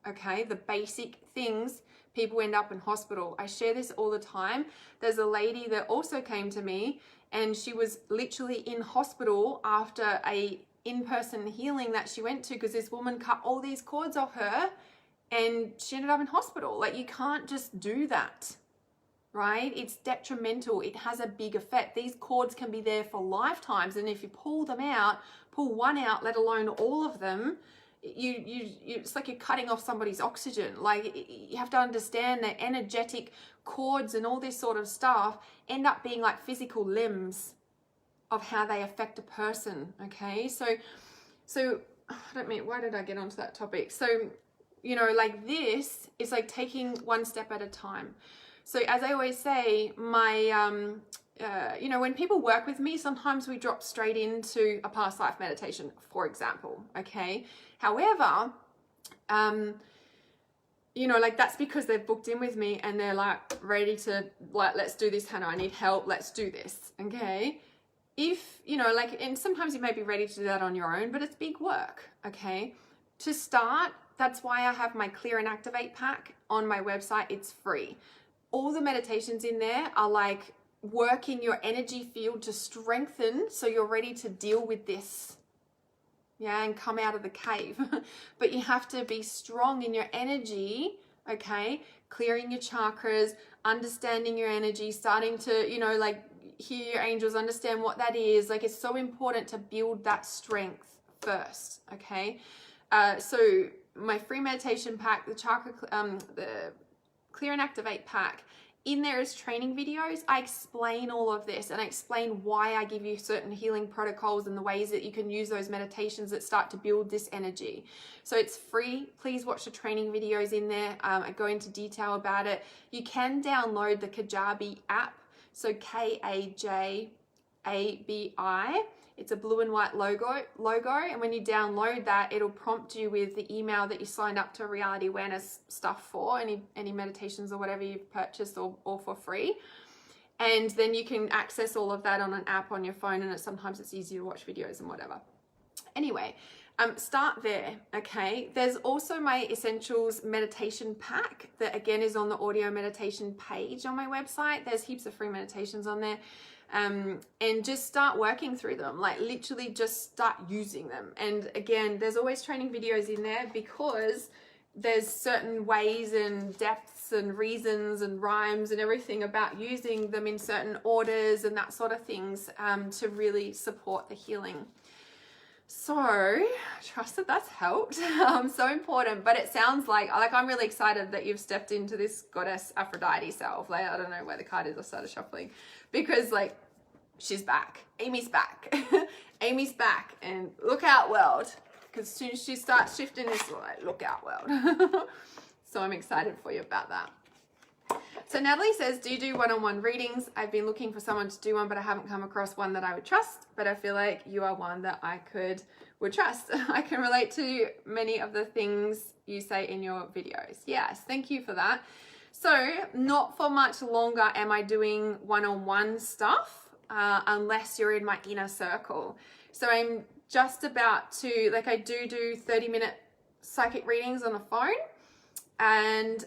okay, the basic things, people end up in hospital. I share this all the time. There's a lady that also came to me, and she was literally in hospital after a in-person healing that she went to, because this woman cut all these cords off her and she ended up in hospital. Like, you can't just do that, right? It's detrimental. It has a big effect. These cords can be there for lifetimes, and if you pull them out, pull one out, let alone all of them, it's like you're cutting off somebody's oxygen. Like, you have to understand that energetic cords and all this sort of stuff end up being like physical limbs of how they affect a person. Okay, so I don't mean, why did I get onto that topic? So, you know, like, this is like taking one step at a time. So as I always say, my you know, when people work with me, sometimes we drop straight into a past life meditation, for example, okay? However, you know, like, that's because they've booked in with me and they're like ready to, like, let's do this, Hannah, I need help, let's do this, okay? If, you know, like, and sometimes you may be ready to do that on your own, but it's big work, okay? To start, that's why I have my Clear and Activate pack on my website. It's free. All the meditations in there are like working your energy field to strengthen so you're ready to deal with this, yeah, and come out of the cave. But you have to be strong in your energy, okay? Clearing your chakras, understanding your energy, starting to, you know, like, hear your angels, understand what that is. Like, it's so important to build that strength first, okay? So my free meditation pack, the Clear and Activate pack, in there is training videos. I explain all of this, and I explain why I give you certain healing protocols and the ways that you can use those meditations that start to build this energy. So it's free. Please watch the training videos in there. I go into detail about it. You can download the Kajabi app. So Kajabi. It's a blue and white logo, and when you download that, it'll prompt you with the email that you signed up to reality awareness stuff for, any meditations or whatever you've purchased, or for free. And then you can access all of that on an app on your phone, and sometimes it's easier to watch videos and whatever. Anyway, start there, okay? There's also my Essentials meditation pack that, again, is on the audio meditation page on my website. There's heaps of free meditations on there. And just start working through them, like, literally just start using them. And again, there's always training videos in there, because there's certain ways and depths and reasons and rhymes and everything about using them in certain orders and that sort of things, to really support the healing. So I trust that that's helped. So important. But it sounds like I'm really excited that you've stepped into this goddess Aphrodite self. Like, I don't know where the card is. I started shuffling, because, like, she's back. Amy's back. Amy's back. And look out, world. because as soon as she starts shifting, it's like, look out, world. So I'm excited for you about that. So Natalie says, do you do one-on-one readings? I've been looking for someone to do one, but I haven't come across one that I would trust, but I feel like you are one that I would trust. I can relate to many of the things you say in your videos. Yes, thank you for that. So not for much longer am I doing one-on-one stuff unless you're in my inner circle. So I'm just about to, like, I do 30-minute psychic readings on the phone, and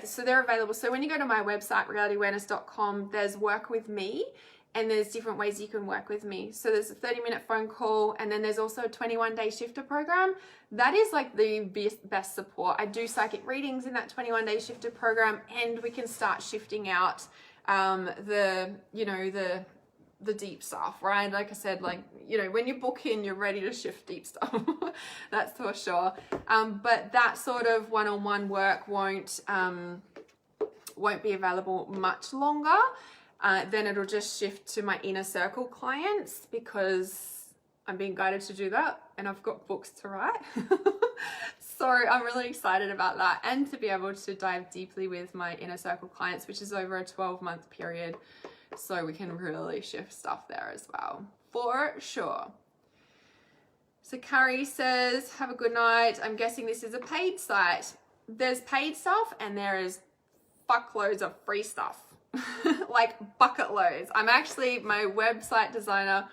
so they're available. So when you go to my website, realityawareness.com, there's work with me, and there's different ways you can work with me. So there's a 30-minute phone call, and then there's also a 21-day shifter program. That is like the best support. I do psychic readings in that 21-day shifter program, and we can start shifting out the deep stuff, right? Like I said, like, you know, when you book in, you're ready to shift deep stuff. That's for sure. But that sort of one-on-one work won't be available much longer. Then it'll just shift to my inner circle clients, because I'm being guided to do that, and I've got books to write. So I'm really excited about that, and to be able to dive deeply with my inner circle clients, which is over a 12-month period. So we can really shift stuff there as well, for sure. So Carrie says, have a good night. I'm guessing this is a paid site. There's paid stuff, and there is fuckloads of free stuff. Like bucket loads. My website designer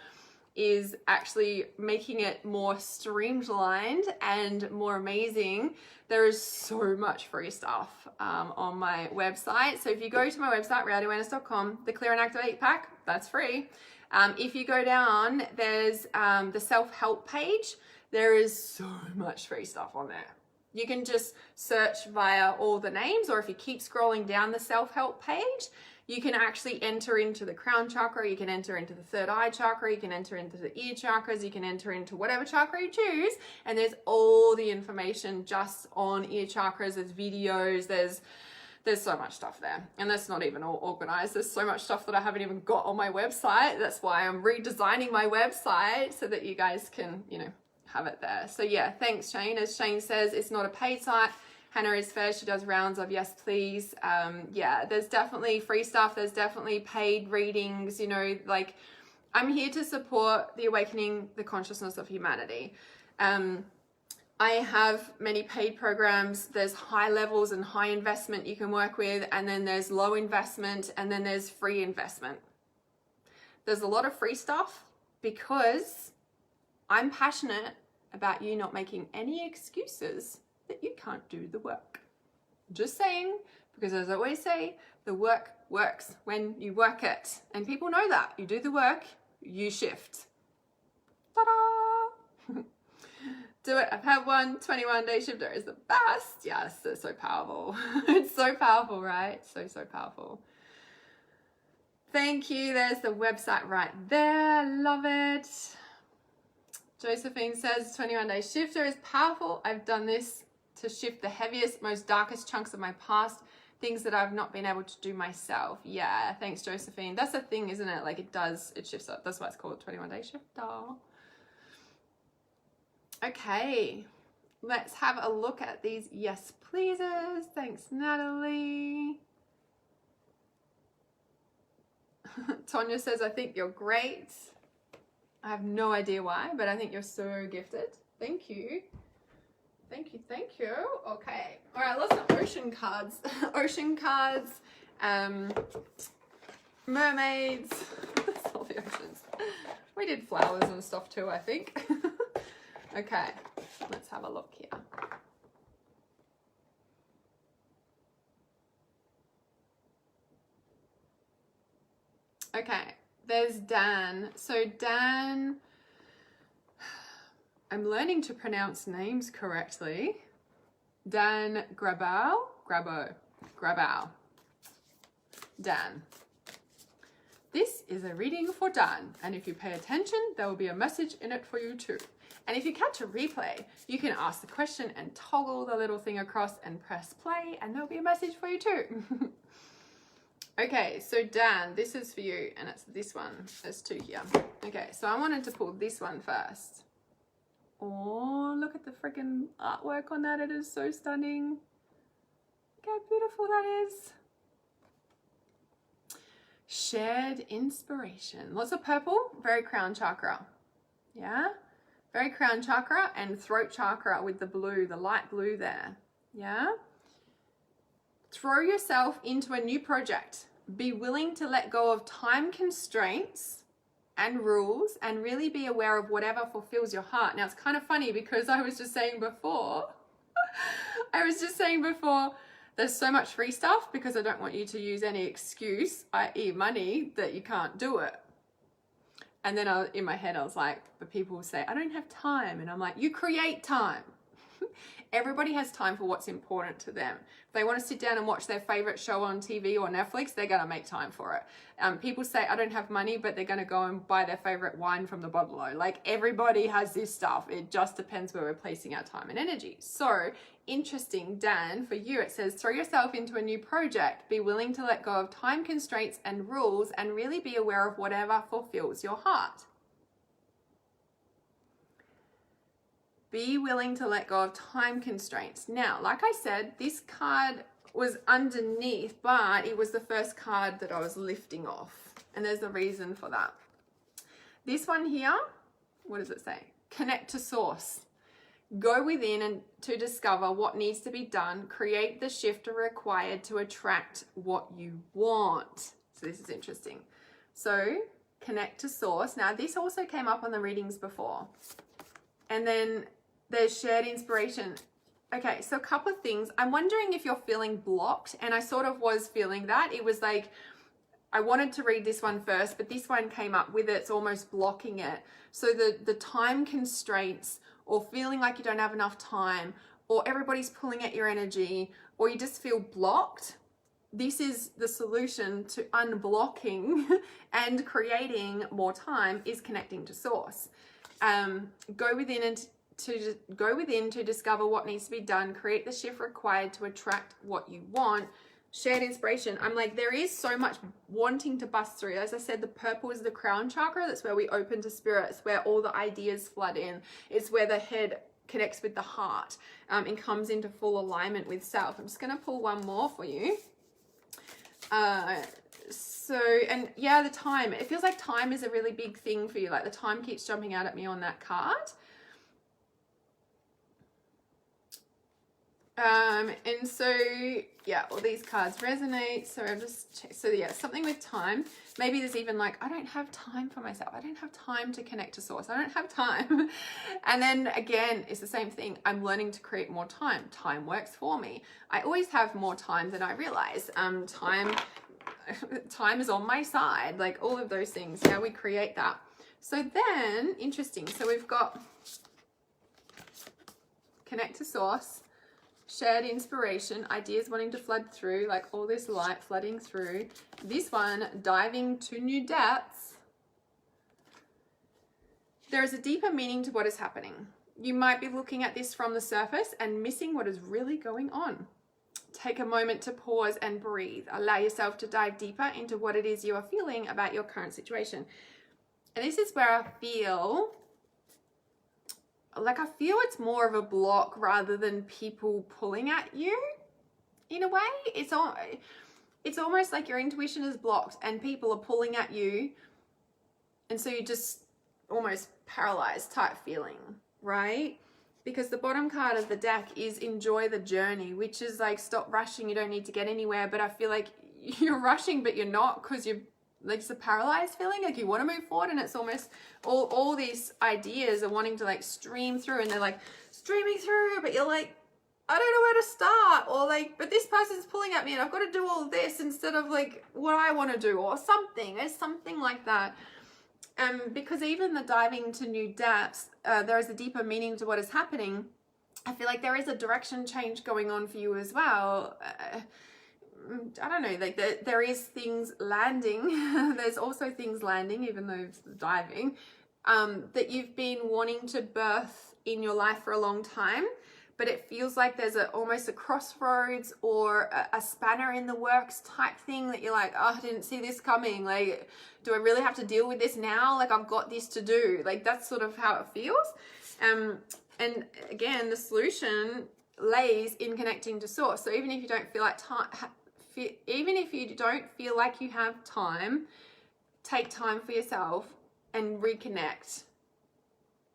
is actually making it more streamlined and more amazing. There is so much free stuff on my website. So if you go to my website, realityawareness.com, the Clear and Activate pack, that's free. If you go down, there's the self-help page. There is so much free stuff on there. You can just search via all the names, or if you keep scrolling down the self-help page, you can actually enter into the crown chakra, you can enter into the third eye chakra, you can enter into the ear chakras, you can enter into whatever chakra you choose, and there's all the information just on ear chakras. There's videos, there's so much stuff there, and that's not even all organized. There's so much stuff that I haven't even got on my website. That's why I'm redesigning my website, so that you guys can, you know, have it there. So yeah, thanks Shane. As Shane says, it's not a paid site. Hannah is fair. She does rounds of yes, please. Yeah, there's definitely free stuff. There's definitely paid readings. You know, like, I'm here to support the awakening, the consciousness of humanity. I have many paid programs. There's high levels and high investment you can work with, and then there's low investment, and then there's free investment. There's a lot of free stuff because I'm passionate about you not making any excuses that you can't do the work. Just saying, because as I always say, the work works when you work it. And people know that. You do the work, you shift. Ta-da! Do it. I've had one. 21-day shifter is the best. Yes, it's so powerful. It's so powerful, right? So powerful. Thank you. There's the website right there. Love it. Josephine says 21-day shifter is powerful. I've done this to shift the heaviest, most darkest chunks of my past, things that I've not been able to do myself. Yeah, thanks Josephine. That's the thing, isn't it? Like, it shifts up. That's why it's called 21-day shifter. Okay, let's have a look at these yes pleases. Thanks Natalie. Tonya says, I think you're great. I have no idea why, but I think you're so gifted. Thank you. Thank you, thank you. Okay. All right, lots of ocean cards. Ocean cards, mermaids. That's all the oceans. We did flowers and stuff too, I think. Okay, let's have a look here. Okay, there's Dan. So Dan, I'm learning to pronounce names correctly. Dan Grabo. Dan. This is a reading for Dan, and if you pay attention, there will be a message in it for you too. And if you catch a replay, you can ask the question and toggle the little thing across and press play, and there'll be a message for you too. Okay, so Dan, this is for you, and it's this one. There's two here. Okay, so I wanted to pull this one first. Oh, look at the freaking artwork on that. It is so stunning. Look how beautiful that is. Shared inspiration. Lots of purple, very crown chakra. Yeah? Very crown chakra and throat chakra with the blue, the light blue there. Yeah? Throw yourself into a new project. Be willing to let go of time constraints and rules and really be aware of whatever fulfills your heart. Now, it's kind of funny because I was just saying before, there's so much free stuff because I don't want you to use any excuse, i.e. money, that you can't do it. And then in my head, I was like, but people will say, I don't have time. And I'm like, you create time. Everybody has time for what's important to them. If they want to sit down and watch their favorite show on TV or Netflix, they're going to make time for it. People say, I don't have money, but they're going to go and buy their favorite wine from the bottle. Like, everybody has this stuff. It just depends where we're placing our time and energy. So interesting, Dan, for you, it says, throw yourself into a new project. Be willing to let go of time constraints and rules and really be aware of whatever fulfills your heart. Be willing to let go of time constraints. Now, like I said, this card was underneath, but it was the first card that I was lifting off. And there's a reason for that. This one here, what does it say? Connect to source. Go within and to discover what needs to be done. Create the shift required to attract what you want. So this is interesting. So connect to source. Now, this also came up on the readings before. And then there's shared inspiration. Okay, so a couple of things. I'm wondering if you're feeling blocked, and I sort of was feeling that. It was like, I wanted to read this one first, but this one came up with it. It's almost blocking it. So the time constraints, or feeling like you don't have enough time, or everybody's pulling at your energy, or you just feel blocked. This is the solution to unblocking and creating more time, is connecting to source. Go within to discover what needs to be done, create the shift required to attract what you want. Shared inspiration. I'm like, there is so much wanting to bust through. As I said, the purple is the crown chakra. That's where we open to spirit. It's where all the ideas flood in. It's where the head connects with the heart and comes into full alignment with self. I'm just going to pull one more for you. And yeah, the time. It feels like time is a really big thing for you. Like the time keeps jumping out at me on that card. And so, yeah, all these cards resonate. So I'm just, so yeah, something with time. Maybe there's even like, I don't have time for myself. I don't have time to connect to source. I don't have time. And then again, it's the same thing. I'm learning to create more time. Time works for me. I always have more time than I realize. Time is on my side, like all of those things. How we create that. So then, interesting. So we've got connect to source, shared inspiration, ideas wanting to flood through, like all this light flooding through. This one, diving to new depths. There is a deeper meaning to what is happening. You might be looking at this from the surface and missing what is really going on. Take a moment to pause and breathe. Allow yourself to dive deeper into what it is you are feeling about your current situation. And this is where I feel it's more of a block rather than people pulling at you. In a way, it's almost like your intuition is blocked and people are pulling at you. And so you just almost paralyzed type feeling, right? Because the bottom card of the deck is enjoy the journey, which is like, stop rushing. You don't need to get anywhere. But I feel like you're rushing, but you're not, because you're like, it's a paralyzed feeling. Like you want to move forward, and it's almost all these ideas are wanting to like stream through, and they're like streaming through, but you're like, I don't know where to start, or like, but this person's pulling at me and I've got to do all this instead of like what I want to do, or something. There's something like that. Because even the diving to new depths, there is a deeper meaning to what is happening. I feel like there is a direction change going on for you as well. I don't know, like there is things landing. There's also things landing, even though it's diving, that you've been wanting to birth in your life for a long time. but it feels like there's almost a crossroads or a spanner in the works type thing that you're like, oh, I didn't see this coming. Like, do I really have to deal with this now? Like, I've got this to do. Like, that's sort of how it feels. And again, the solution lays in connecting to source. So even if you don't feel like even if you don't feel like you have time, take time for yourself and reconnect.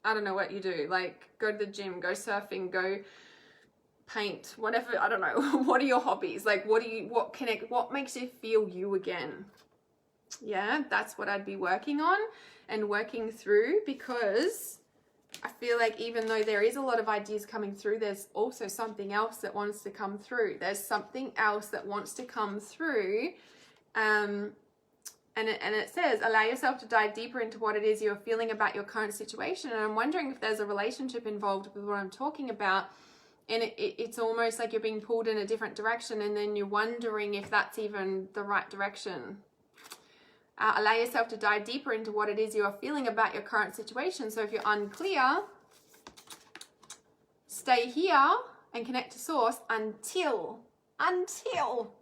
I don't know what you do, like go to the gym, go surfing, go paint, whatever. I don't know. What are your hobbies? Like, what makes you feel you again? Yeah, that's what I'd be working on and working through, because I feel like even though there is a lot of ideas coming through, there's also something else that wants to come through. There's something else that wants to come through. And it says, allow yourself to dive deeper into what it is you're feeling about your current situation. And I'm wondering if there's a relationship involved with what I'm talking about. And it's almost like you're being pulled in a different direction, and then you're wondering if that's even the right direction. Allow yourself to dive deeper into what it is you are feeling about your current situation. So if you're unclear, stay here and connect to source until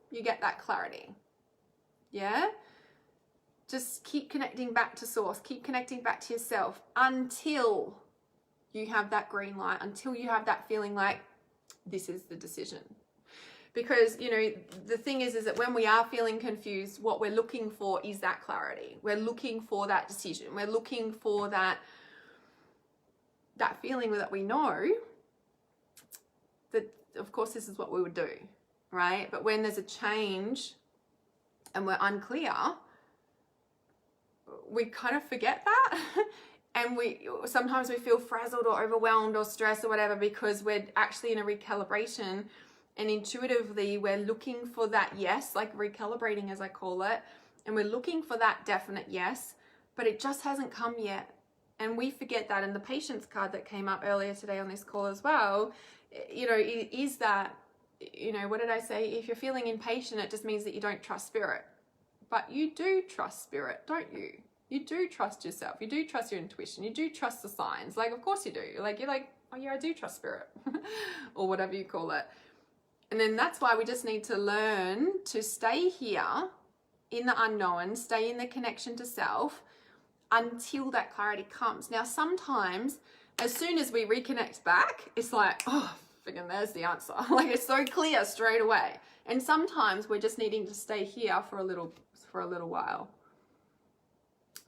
you get that clarity. Yeah? Just keep connecting back to source. Keep connecting back to yourself until you have that green light, until you have that feeling like this is the decision. Because, you know, the thing is that when we are feeling confused, what we're looking for is that clarity. We're looking for that decision. We're looking for that feeling that we know that, of course, this is what we would do, right? But when there's a change and we're unclear, we kind of forget that. And sometimes we feel frazzled or overwhelmed or stressed or whatever, because we're actually in a recalibration. And intuitively, we're looking for that yes, like recalibrating as I call it. And we're looking for that definite yes, but it just hasn't come yet. And we forget that. And the patience card that came up earlier today on this call as well, you know, is that, you know, what did I say? If you're feeling impatient, it just means that you don't trust spirit. But you do trust spirit, don't you? You do trust yourself. You do trust your intuition. You do trust the signs. Like, of course you do. You're like, oh yeah, I do trust spirit or whatever you call it. And then that's why we just need to learn to stay here in the unknown, stay in the connection to self until that clarity comes. Now, sometimes as soon as we reconnect back, it's like, oh, friggin' there's the answer. Like, it's so clear straight away. And sometimes we're just needing to stay here for a little while.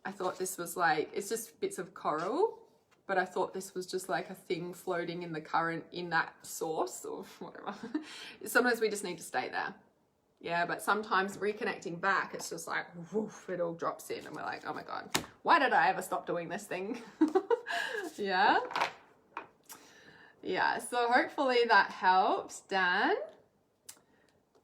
I thought this was like, it's just bits of coral, but I thought this was just like a thing floating in the current in that source or whatever. Sometimes we just need to stay there. Yeah, but sometimes reconnecting back, it's just like, woof, it all drops in and we're like, oh my God, why did I ever stop doing this thing? Yeah. Yeah, so hopefully that helps, Dan.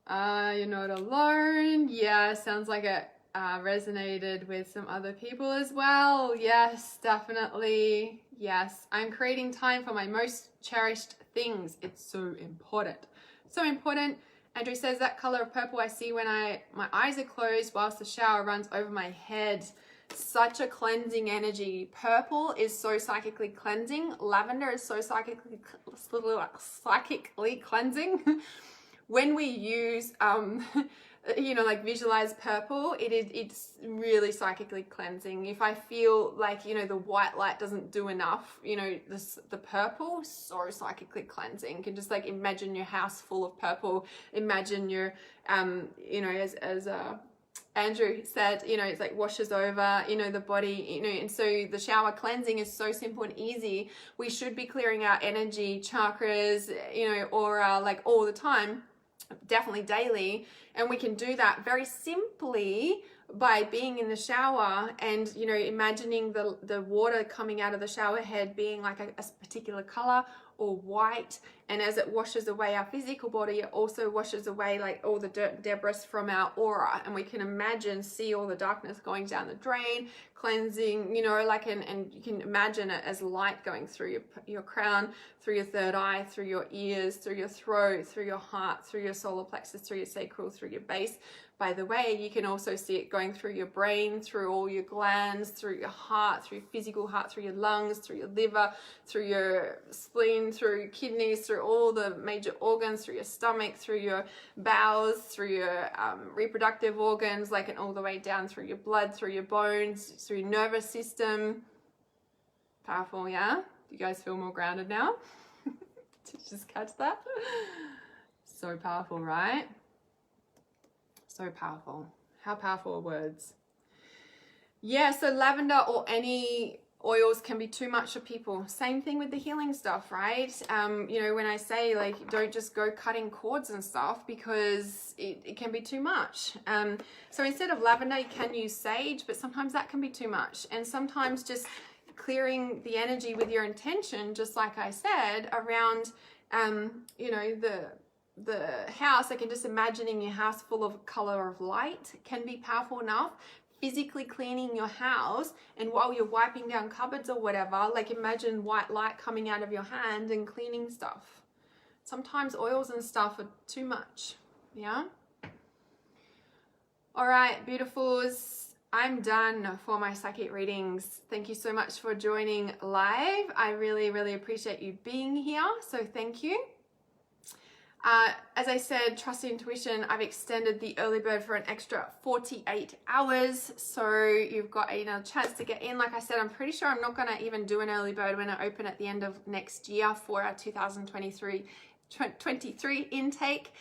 You're not alone. Yeah, sounds like it resonated with some other people as well. Yes, definitely. Yes, I'm creating time for my most cherished things. It's so important. So important. Andrew says that color of purple I see when my eyes are closed whilst the shower runs over my head. Such a cleansing energy. Purple is so psychically cleansing. Lavender is so psychically cleansing. When we use you know, like visualize purple, it's really psychically cleansing. If I feel like, you know, the white light doesn't do enough, you know, the purple, so psychically cleansing. You can just like imagine your house full of purple. Imagine your, you know, as Andrew said, you know, it's like washes over, you know, the body, you know, and so the shower cleansing is so simple and easy. We should be clearing our energy, chakras, you know, aura, like all the time. Definitely daily, and we can do that very simply by being in the shower and, you know, imagining the water coming out of the shower head being like a particular color or white, and as it washes away our physical body, it also washes away like all the dirt and debris from our aura, and we can see all the darkness going down the drain, cleansing, you know, like, and you can imagine it as light going through your crown, through your third eye, through your ears, through your throat, through your heart, through your solar plexus, through your sacral, through your base, By the way, you can also see it going through your brain, through all your glands, through your heart, through your physical heart, through your lungs, through your liver, through your spleen, through your kidneys, through all the major organs, through your stomach, through your bowels, through your reproductive organs, like, and all the way down through your blood, through your bones, through your nervous system. Powerful, yeah? You guys feel more grounded now? Did you just catch that? So powerful, right? So powerful. How powerful are words? Yeah, so lavender or any oils can be too much for people. Same thing with the healing stuff, right? You know, when I say, like, don't just go cutting cords and stuff, because it can be too much. So instead of lavender, you can use sage, but sometimes that can be too much. And sometimes just clearing the energy with your intention, just like I said, around, you know, the house, like, and just imagining your house full of color of light can be powerful enough. Physically cleaning your house, and while you're wiping down cupboards or whatever, like, imagine white light coming out of your hand and cleaning stuff. Sometimes oils and stuff are too much. Yeah. All right, beautifuls. I'm done for my psychic readings. Thank you so much for joining live. I really, really appreciate you being here. So thank you. As I said, trust intuition. I've extended the early bird for an extra 48 hours. So you've got another chance to get in. Like I said, I'm pretty sure I'm not going to even do an early bird when I open at the end of next year for our 2023 intake.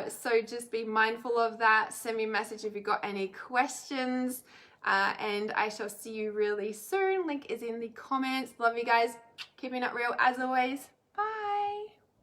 So just be mindful of that. Send me a message if you've got any questions. And I shall see you really soon. Link is in the comments. Love you guys. Keeping it real as always.